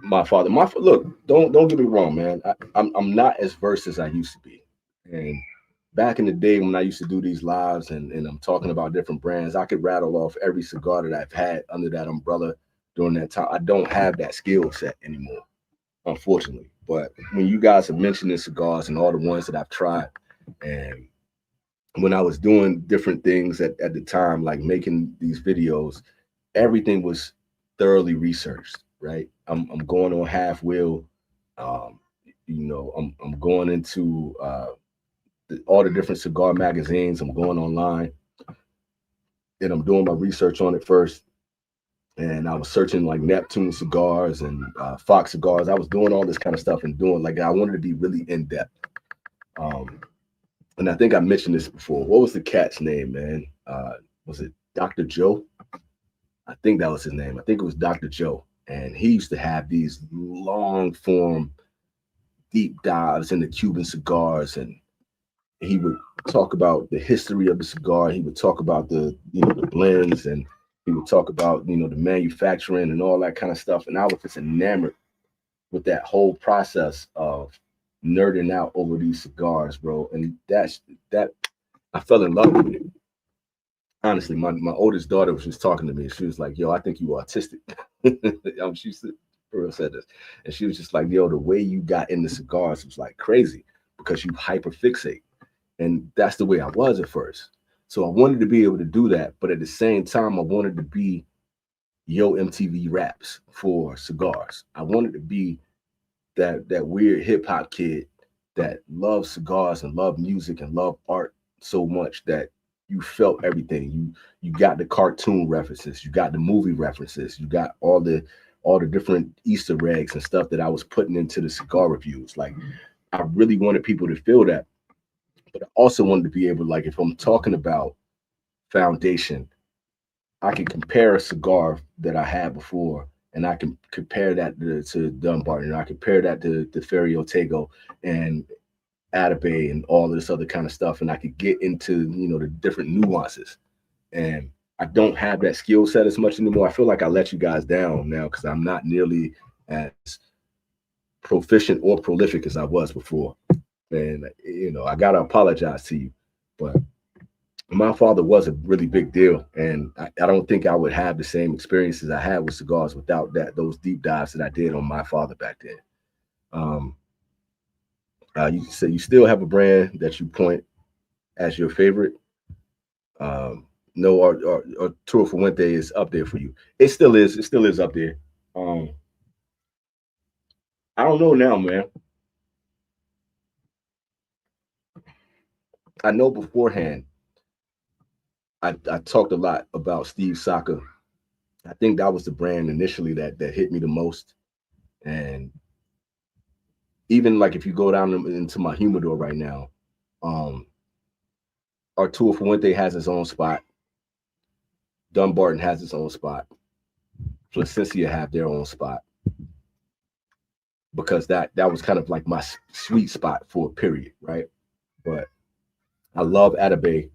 my father. Look, don't get me wrong, man. I'm not as versed as I used to be, and back in the day when I used to do these lives and I'm talking about different brands, I could rattle off every cigar that I've had under that umbrella during that time. I don't have that skill set anymore, unfortunately. But when you guys have mentioned the cigars and all the ones that I've tried, and when I was doing different things at the time, like making these videos, everything was thoroughly researched, right? I'm going on half wheel. Um, I'm going into all the different cigar magazines. I'm going online and I'm doing my research on it first. And I was searching like Neptune cigars and Fox cigars. I was doing all this kind of stuff and doing like I wanted to be really in depth. Um, and I think I mentioned this before. What was the cat's name, man? Was it Dr. Joe? I think that was his name. I think it was Dr. Joe. And he used to have these long form deep dives into Cuban cigars, and he would talk about the history of the cigar. He would talk about the blends, and he would talk about the manufacturing and all that kind of stuff. And I was just enamored with that whole process of nerding out over these cigars, bro. And that I fell in love with it. Honestly, my oldest daughter was just talking to me, and she was like, "Yo, I think you autistic." She said this, and she was just like, "Yo, the way you got into cigars was like crazy because you hyperfixate." And that's the way I was at first. So I wanted to be able to do that, but at the same time, I wanted to be Yo MTV Raps for cigars. I wanted to be that weird hip hop kid that loved cigars and loved music and loved art so much that you felt everything. You got the cartoon references, you got the movie references, you got all the different Easter eggs and stuff that I was putting into the cigar reviews. Like I really wanted people to feel that, but I also wanted to be able, like, if I'm talking about foundation, I can compare a cigar that I had before, and I can compare that to Dunbarton, and I compare that to Ferio Tego and Atabay and all this other kind of stuff, and I could get into the different nuances. And I don't have that skill set as much anymore. I feel like I let you guys down now because I'm not nearly as proficient or prolific as I was before. And I gotta apologize to you, but my father was a really big deal, and I don't think I would have the same experiences I had with cigars without those deep dives that I did on my father back then. Um, you say you still have a brand that you point as your favorite. Um, no, or Tour Fuente is up there for you. It still is. It still is up there. Um, I don't know now, man. I know beforehand. I talked a lot about Steve Saka. I think that was the brand initially that hit me the most. And even like if you go down into my humidor right now, um, Arturo Fuente has his own spot. Dunbarton has its own spot. Placencia have their own spot because that was kind of like my sweet spot for a period, right? But I love Atabey.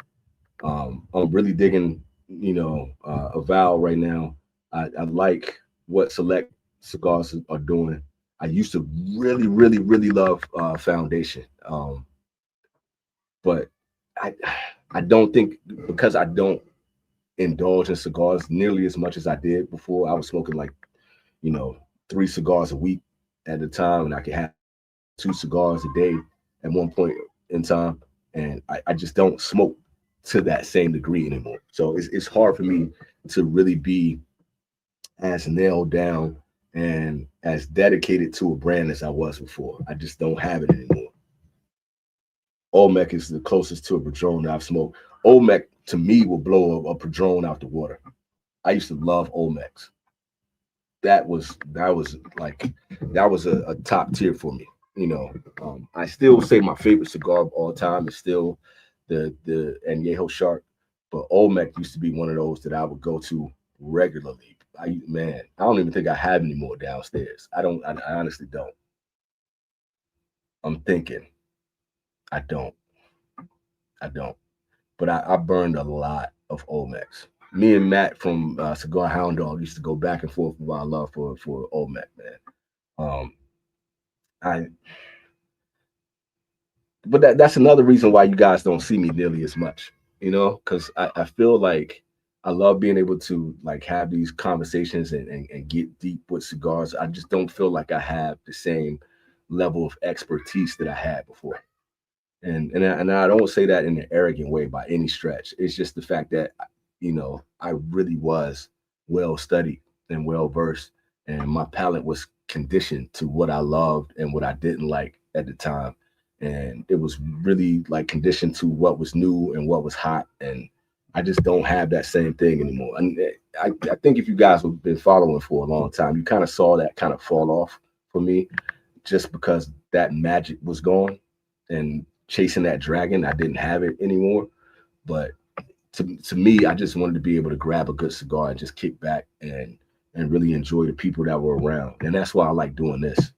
I'm really digging, Aval right now. I like what Select cigars are doing. I used to really, really, really love Foundation, but I I don't think because I don't indulge in cigars nearly as much as I did before. I was smoking like you know 3 cigars a week at a time, and I could have 2 cigars a day at one point in time, and I just don't smoke to that same degree anymore. So it's hard for me to really be as nailed down and as dedicated to a brand as I was before. I just don't have it anymore. Olmec is the closest to a Padron that I've smoked. Olmec to me will blow a Padron out the water. I used to love Olmecs. That was a top tier for me. I still say my favorite cigar of all time is still the Añejo Shark, but Olmec used to be one of those that I would go to regularly. I don't even think I have any more downstairs. I don't. I honestly don't. I'm thinking I don't. I don't. But I burned a lot of Olmecs. Me and Matt from Cigar Hound Dog used to go back and forth with our love for Olmec, man. Um, I but that's another reason why you guys don't see me nearly as much, because I feel like I love being able to like have these conversations and get deep with cigars. I just don't feel like I have the same level of expertise that I had before. And I don't say that in an arrogant way by any stretch. It's just the fact that I really was well studied and well versed, and my palate was conditioned to what I loved and what I didn't like at the time, and it was really like conditioned to what was new and what was hot, and I just don't have that same thing anymore. And I think if you guys have been following for a long time, you kind of saw that kind of fall off for me, just because that magic was gone and chasing that dragon. I didn't have it anymore. But to me, I just wanted to be able to grab a good cigar and just kick back and really enjoy the people that were around. And that's why I like doing this.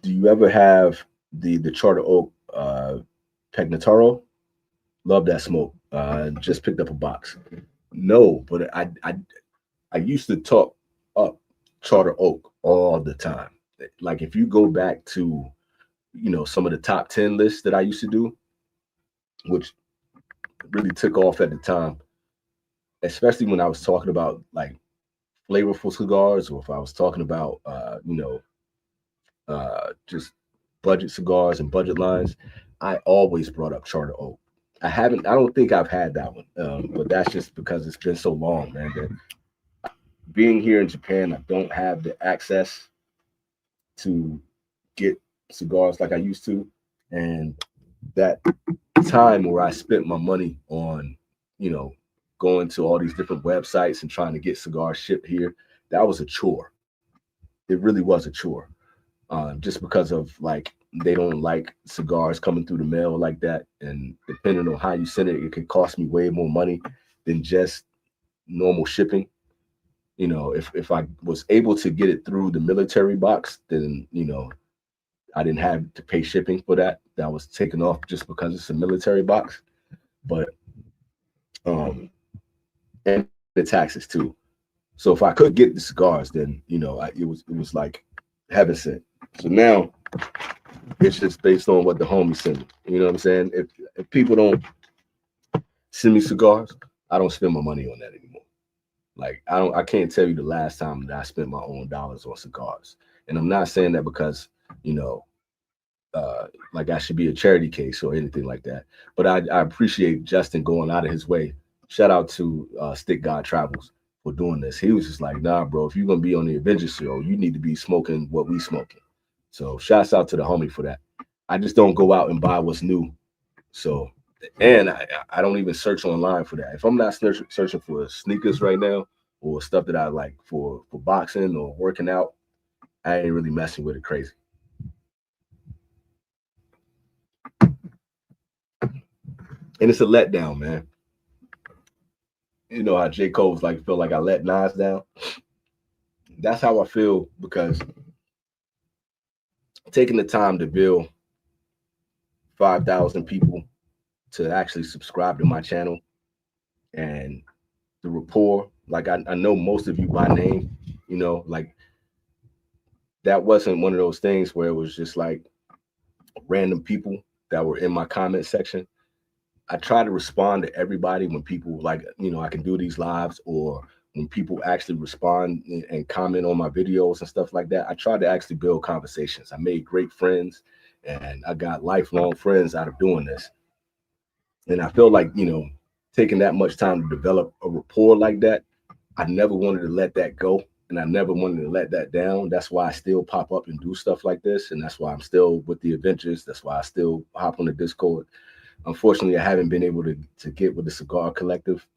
Do you ever have the Charter Oak Pegnataro? Love that smoke. Just picked up a box. No, but I used to talk up Charter Oak all the time. Like if you go back to some of the top 10 lists that I used to do, which really took off at the time, especially when I was talking about like flavorful cigars, or if I was talking about just budget cigars and budget lines, I always brought up Charter Oak. I don't think I've had that one, but that's just because it's been so long, man. That being here in Japan, I don't have the access to get cigars like I used to, and that time where I spent my money on, you know, going to all these different websites and trying to get cigars shipped here, that was a chore. It really was a chore. Just because of like they don't like cigars coming through the mail like that, and depending on how you send it, it could cost me way more money than just normal shipping. If I was able to get it through the military box, then I didn't have to pay shipping for that. That was taken off just because it's a military box. But and the taxes too. So if I could get the cigars, then it was like heaven sent. So now it's just based on what the homies send me. You know what I'm saying? If people don't send me cigars, I don't spend my money on that anymore. Like I can't tell you the last time that I spent my own dollars on cigars. And I'm not saying that because, you know, like I should be a charity case or anything like that. But I appreciate Justin going out of his way. Shout out to Stick God Travels for doing this. He was just like, nah, bro, if you're gonna be on the Avengers show, you need to be smoking what we smoking. So shouts out to the homie for that. I just don't go out and buy what's new. So and I don't even search online for that. If I'm not searching for sneakers right now or stuff that I like for boxing or working out, I ain't really messing with it crazy. And it's a letdown, man. You know how J. Cole was like, feel like I let Nas down. That's how I feel because taking the time to build 5,000 people to actually subscribe to my channel and the rapport. Like I know most of you by name, like that wasn't one of those things where it was just like random people that were in my comment section. I try to respond to everybody when people like, I can do these lives or when people actually respond and comment on my videos and stuff like that. I try to actually build conversations. I made great friends and I got lifelong friends out of doing this. And I feel like, taking that much time to develop a rapport like that, I never wanted to let that go. And I never wanted to let that down. That's why I still pop up and do stuff like this. And that's why I'm still with the Adventures. That's why I still hop on the Discord. Unfortunately, I haven't been able to get with the Cigar Collective.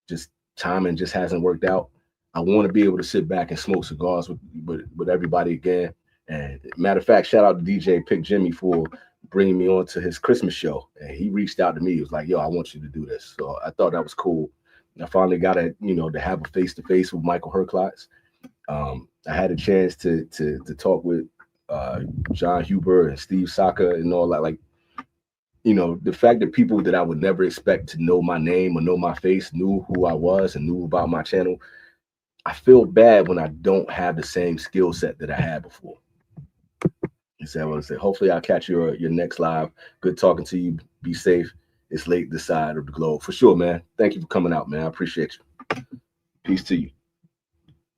Just timing just hasn't worked out. I want to be able to sit back and smoke cigars with everybody again. And matter of fact, shout out to DJ Pick Jimmy for bringing me on to his Christmas show. And he reached out to me. He was like, "Yo, I want you to do this." So I thought that was cool. I finally got to have a face to face with Michael Herklots. I had a chance to talk with John Huber and Steve Saka and all that. Like, the fact that people that I would never expect to know my name or know my face knew who I was and knew about my channel. I feel bad when I don't have the same skill set that I had before. So I want to say, hopefully I'll catch your next live. Good talking to you. Be safe. It's late this side of the globe. For sure, man. Thank you for coming out, man. I appreciate you. Peace to you.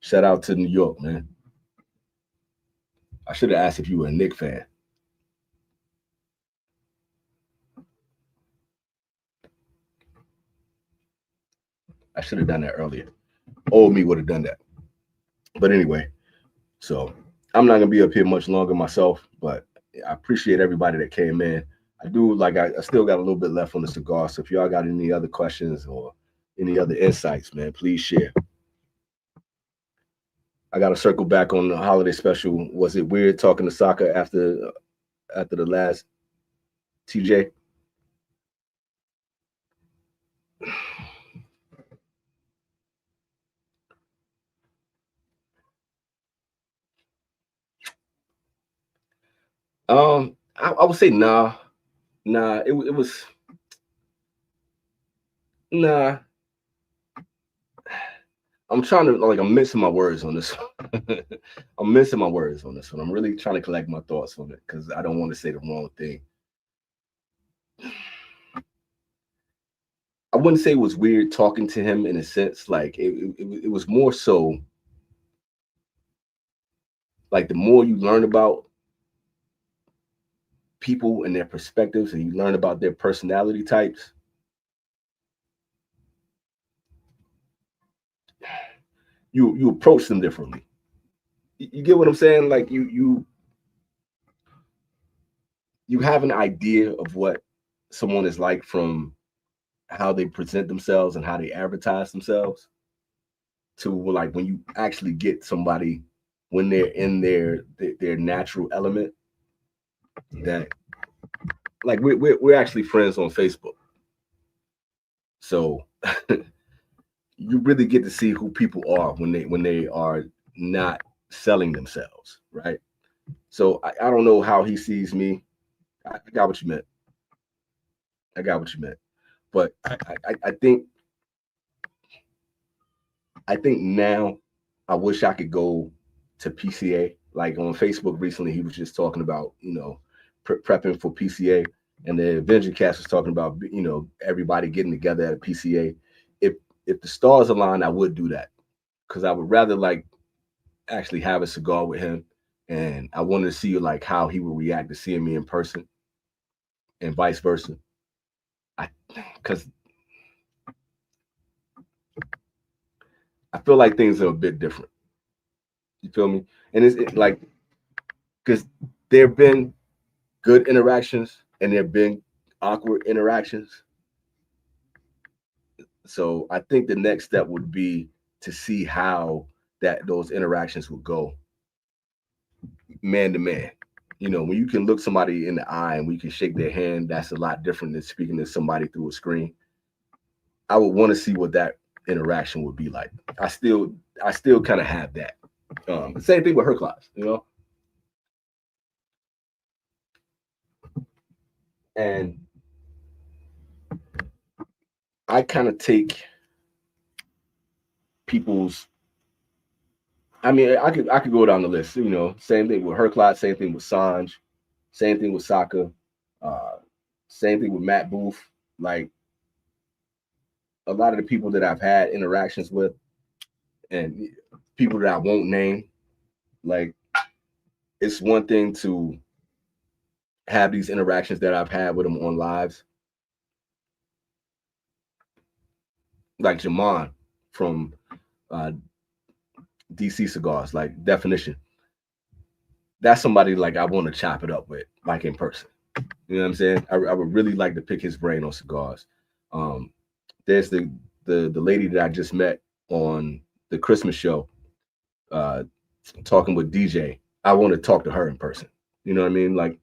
Shout out to New York, man. I should have asked if you were a Knicks fan. I should have done that earlier. Old me would have done that. But anyway, so I'm not gonna be up here much longer myself, but I appreciate everybody that came in. I do like I still got a little bit left on the cigar. So if y'all got any other questions or any other insights, man, please share. I got to circle back on the holiday special. Was it weird talking to Sokka after the last TJ? I would say nah. It was nah. I'm trying to I'm missing my words on this one. I'm missing my words on this one. I'm really trying to collect my thoughts on it because I don't want to say the wrong thing. I wouldn't say it was weird talking to him in a sense. Like it was more so like the more you learn about people and their perspectives and you learn about their personality types, you approach them differently. You get what I'm saying? Like you have an idea of what someone is like from how they present themselves and how they advertise themselves to like when you actually get somebody when they're in their natural element that like we're actually friends on Facebook. So you really get to see who people are when they are not selling themselves, right? So I don't know how he sees me. I got what you meant. I got what you meant. But I think I think now I wish I could go to PCA. Like on Facebook recently, he was just talking about, prepping for PCA, and the Avenger Cast was talking about, everybody getting together at a PCA. If the stars align, I would do that because I would rather like actually have a cigar with him, and I wanted to see like how he would react to seeing me in person, and vice versa. I because I feel like things are a bit different. You feel me? And like because there have been good interactions and there have been awkward interactions. So I think the next step would be to see how those interactions would go man to man. When you can look somebody in the eye and we can shake their hand, that's a lot different than speaking to somebody through a screen. I would want to see what that interaction would be like. I still kind of have that. Same thing with her class. And I kind of take people's. I mean, I could go down the list. Same thing with her class. Same thing with Sanj. Same thing with Saka. Uh, Same thing with Matt Booth. Like a lot of the people that I've had interactions with, and people that I won't name. Like it's one thing to have these interactions that I've had with them on lives, like Jaman from uh, DC Cigars, like Definition. That's somebody like I want to chop it up with, like in person. You know what I'm saying? I would really like to pick his brain on cigars. Um, there's the lady that I just met on the Christmas show, uh, talking with DJ. I want to talk to her in person. You know what I mean? Like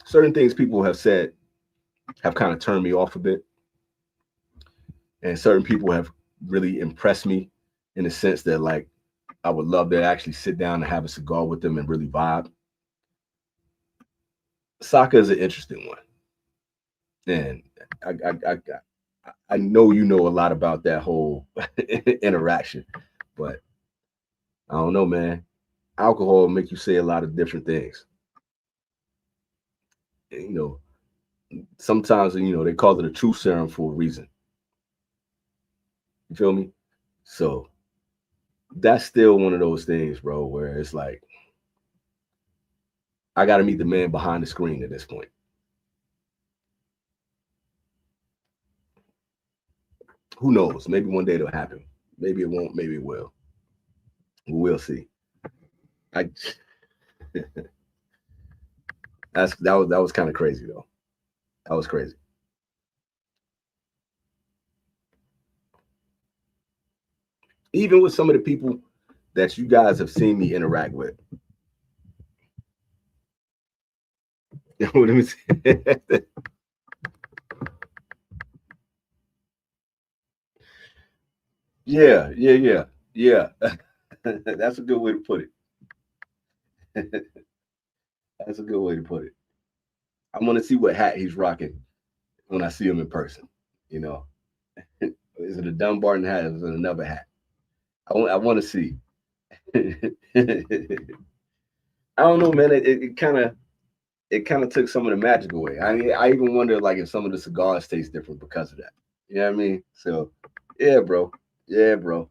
certain things people have said have kind of turned me off a bit, and certain people have really impressed me in the sense that like I would love to actually sit down and have a cigar with them and really vibe. Saka is an interesting one, and I know you know a lot about that whole interaction, but I don't know, man. Alcohol make you say a lot of different things. And, sometimes they call it a truth serum for a reason. You feel me? So that's still one of those things, bro, where it's like I got to meet the man behind the screen at this point. Who knows? Maybe one day it'll happen. Maybe it won't. Maybe it will. We'll see. I that was kind of crazy though. That was crazy. Even with some of the people that you guys have seen me interact with. You know what I'm saying? Yeah. That's a good way to put it. That's a good way to put it. I want to see what hat he's rocking when I see him in person. You know, is it a Dumbarton hat? Or is it another hat? I want to see. I don't know, man. It kind of took some of the magic away. I mean, I even wonder like if some of the cigars taste different because of that. You know what I mean? So, yeah, bro. Yeah, bro.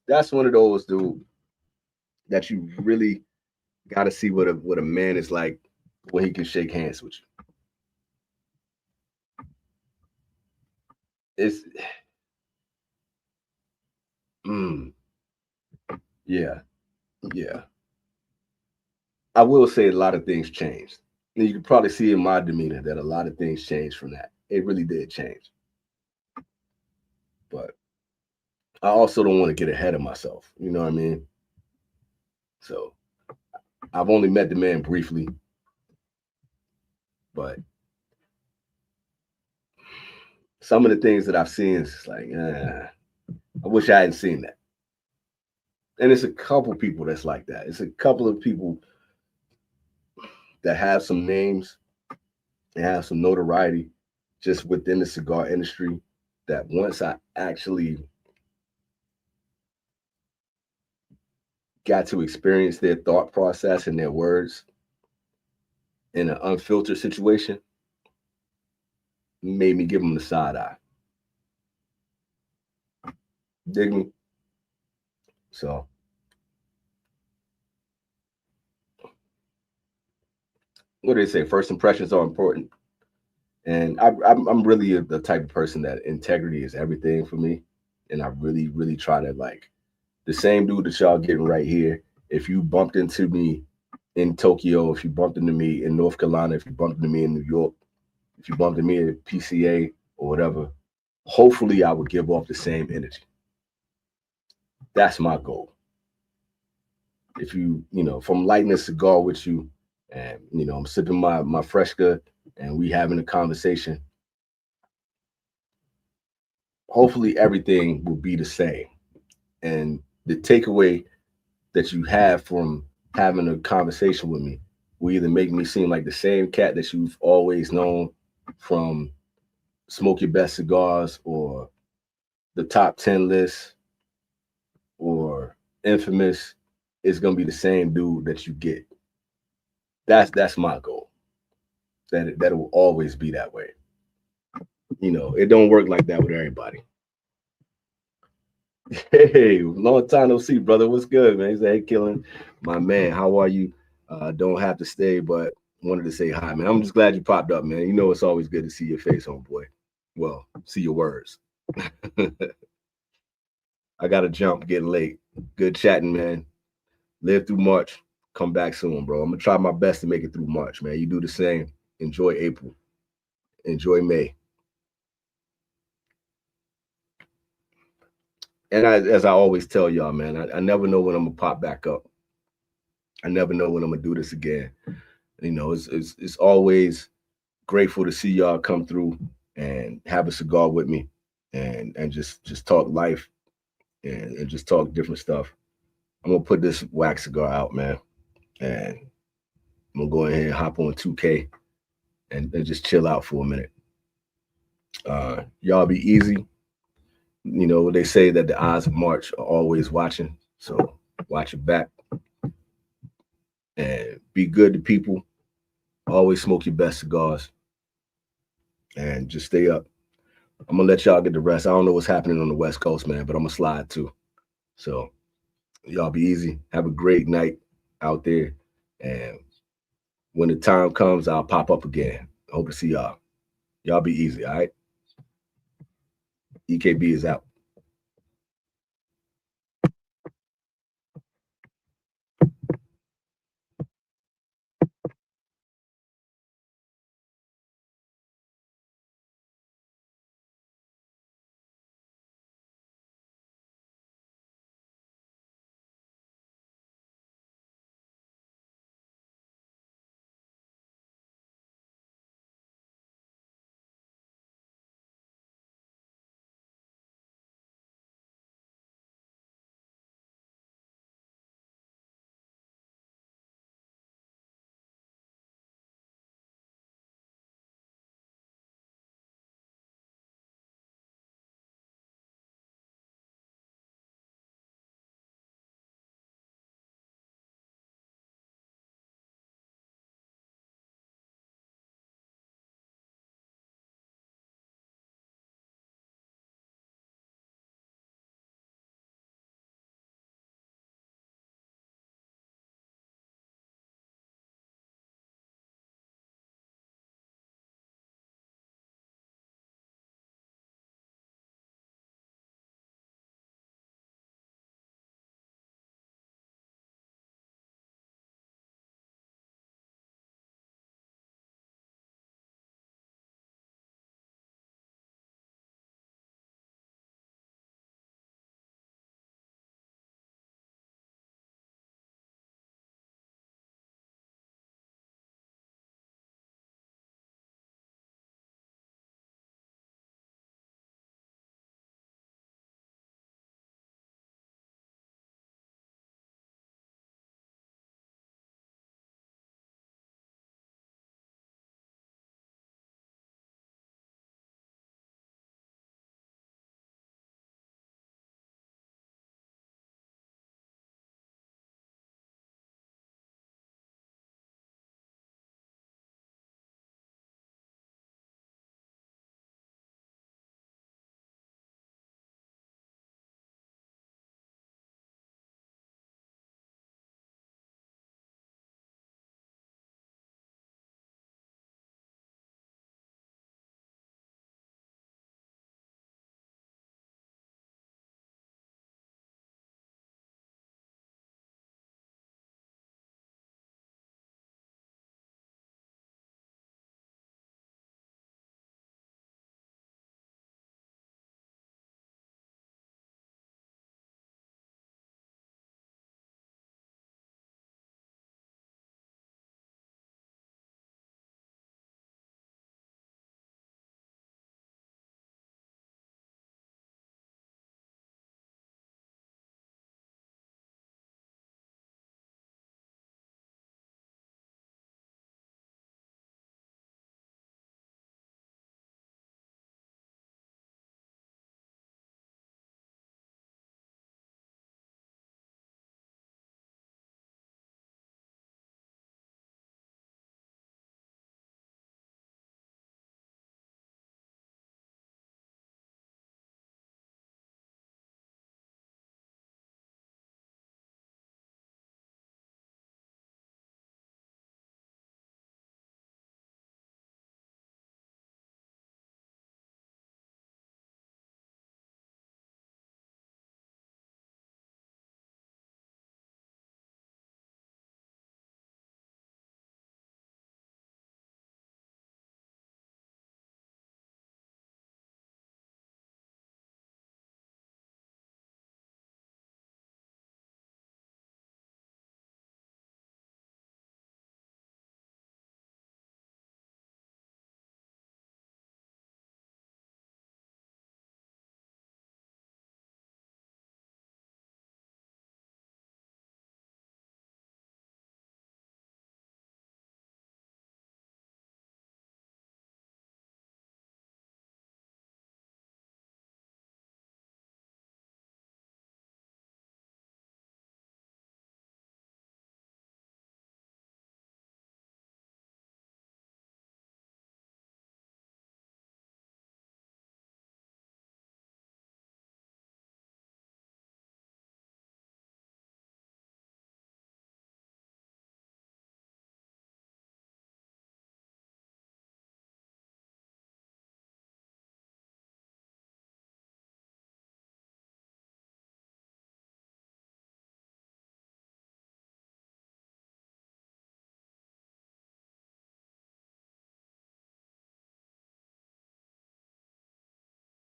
That's one of those, dude, that you really got to see what a man is like when he can shake hands with you. It's mm, yeah, yeah. I will say a lot of things changed. And you can probably see in my demeanor that a lot of things changed from that. It really did change. But I also don't want to get ahead of myself. You know what I mean? So I've only met the man briefly, but some of the things that I've seen is like, I wish I hadn't seen that. And it's a couple people that's like that. It's a couple of people that have some names and have some notoriety just within the cigar industry that once I actually got to experience their thought process and their words in an unfiltered situation, made me give them the side eye. Dig me? So what do they say? First impressions are important. And I'm really the type of person that integrity is everything for me. And I really, really try to like the same dude that y'all getting right here. If you bumped into me in Tokyo, if you bumped into me in North Carolina, if you bumped into me in New York, if you bumped into me at PCA or whatever, hopefully I would give off the same energy. That's my goal. If if I'm lighting a cigar with you and, I'm sipping my Fresca and we having a conversation, hopefully everything will be the same. And the takeaway that you have from having a conversation with me will either make me seem like the same cat that you've always known from Smoke Your Best Cigars or the top 10 list or Infamous is going to be the same dude that you get. That's my goal. That it will always be that way. It don't work like that with everybody. Hey, long time no see, brother. What's good, man? He said, hey, Killing, my man, how are you? Don't have to stay, but wanted to say hi, man. I'm just glad you popped up, man. It's always good to see your face, homeboy. Well, see your words. I got to jump, getting late. Good chatting, man. Live through March. Come back soon, bro. I'm going to try my best to make it through March, man. You do the same. Enjoy April. Enjoy May. And as I always tell y'all, man, I never know when I'm going to pop back up. I never know when I'm going to do this again. It's always grateful to see y'all come through and have a cigar with me and just talk life and just talk different stuff. I'm going to put this wax cigar out, man. And I'm going to go ahead and hop on 2K and just chill out for a minute. Y'all be easy. They say that the eyes of March are always watching. So watch your back and be good to people. Always smoke your best cigars and just stay up. I'm going to let y'all get the rest. I don't know what's happening on the West Coast, man, but I'm going to slide too. So y'all be easy. Have a great night out there. And when the time comes, I'll pop up again. Hope to see y'all. Y'all be easy, all right? EKB is out.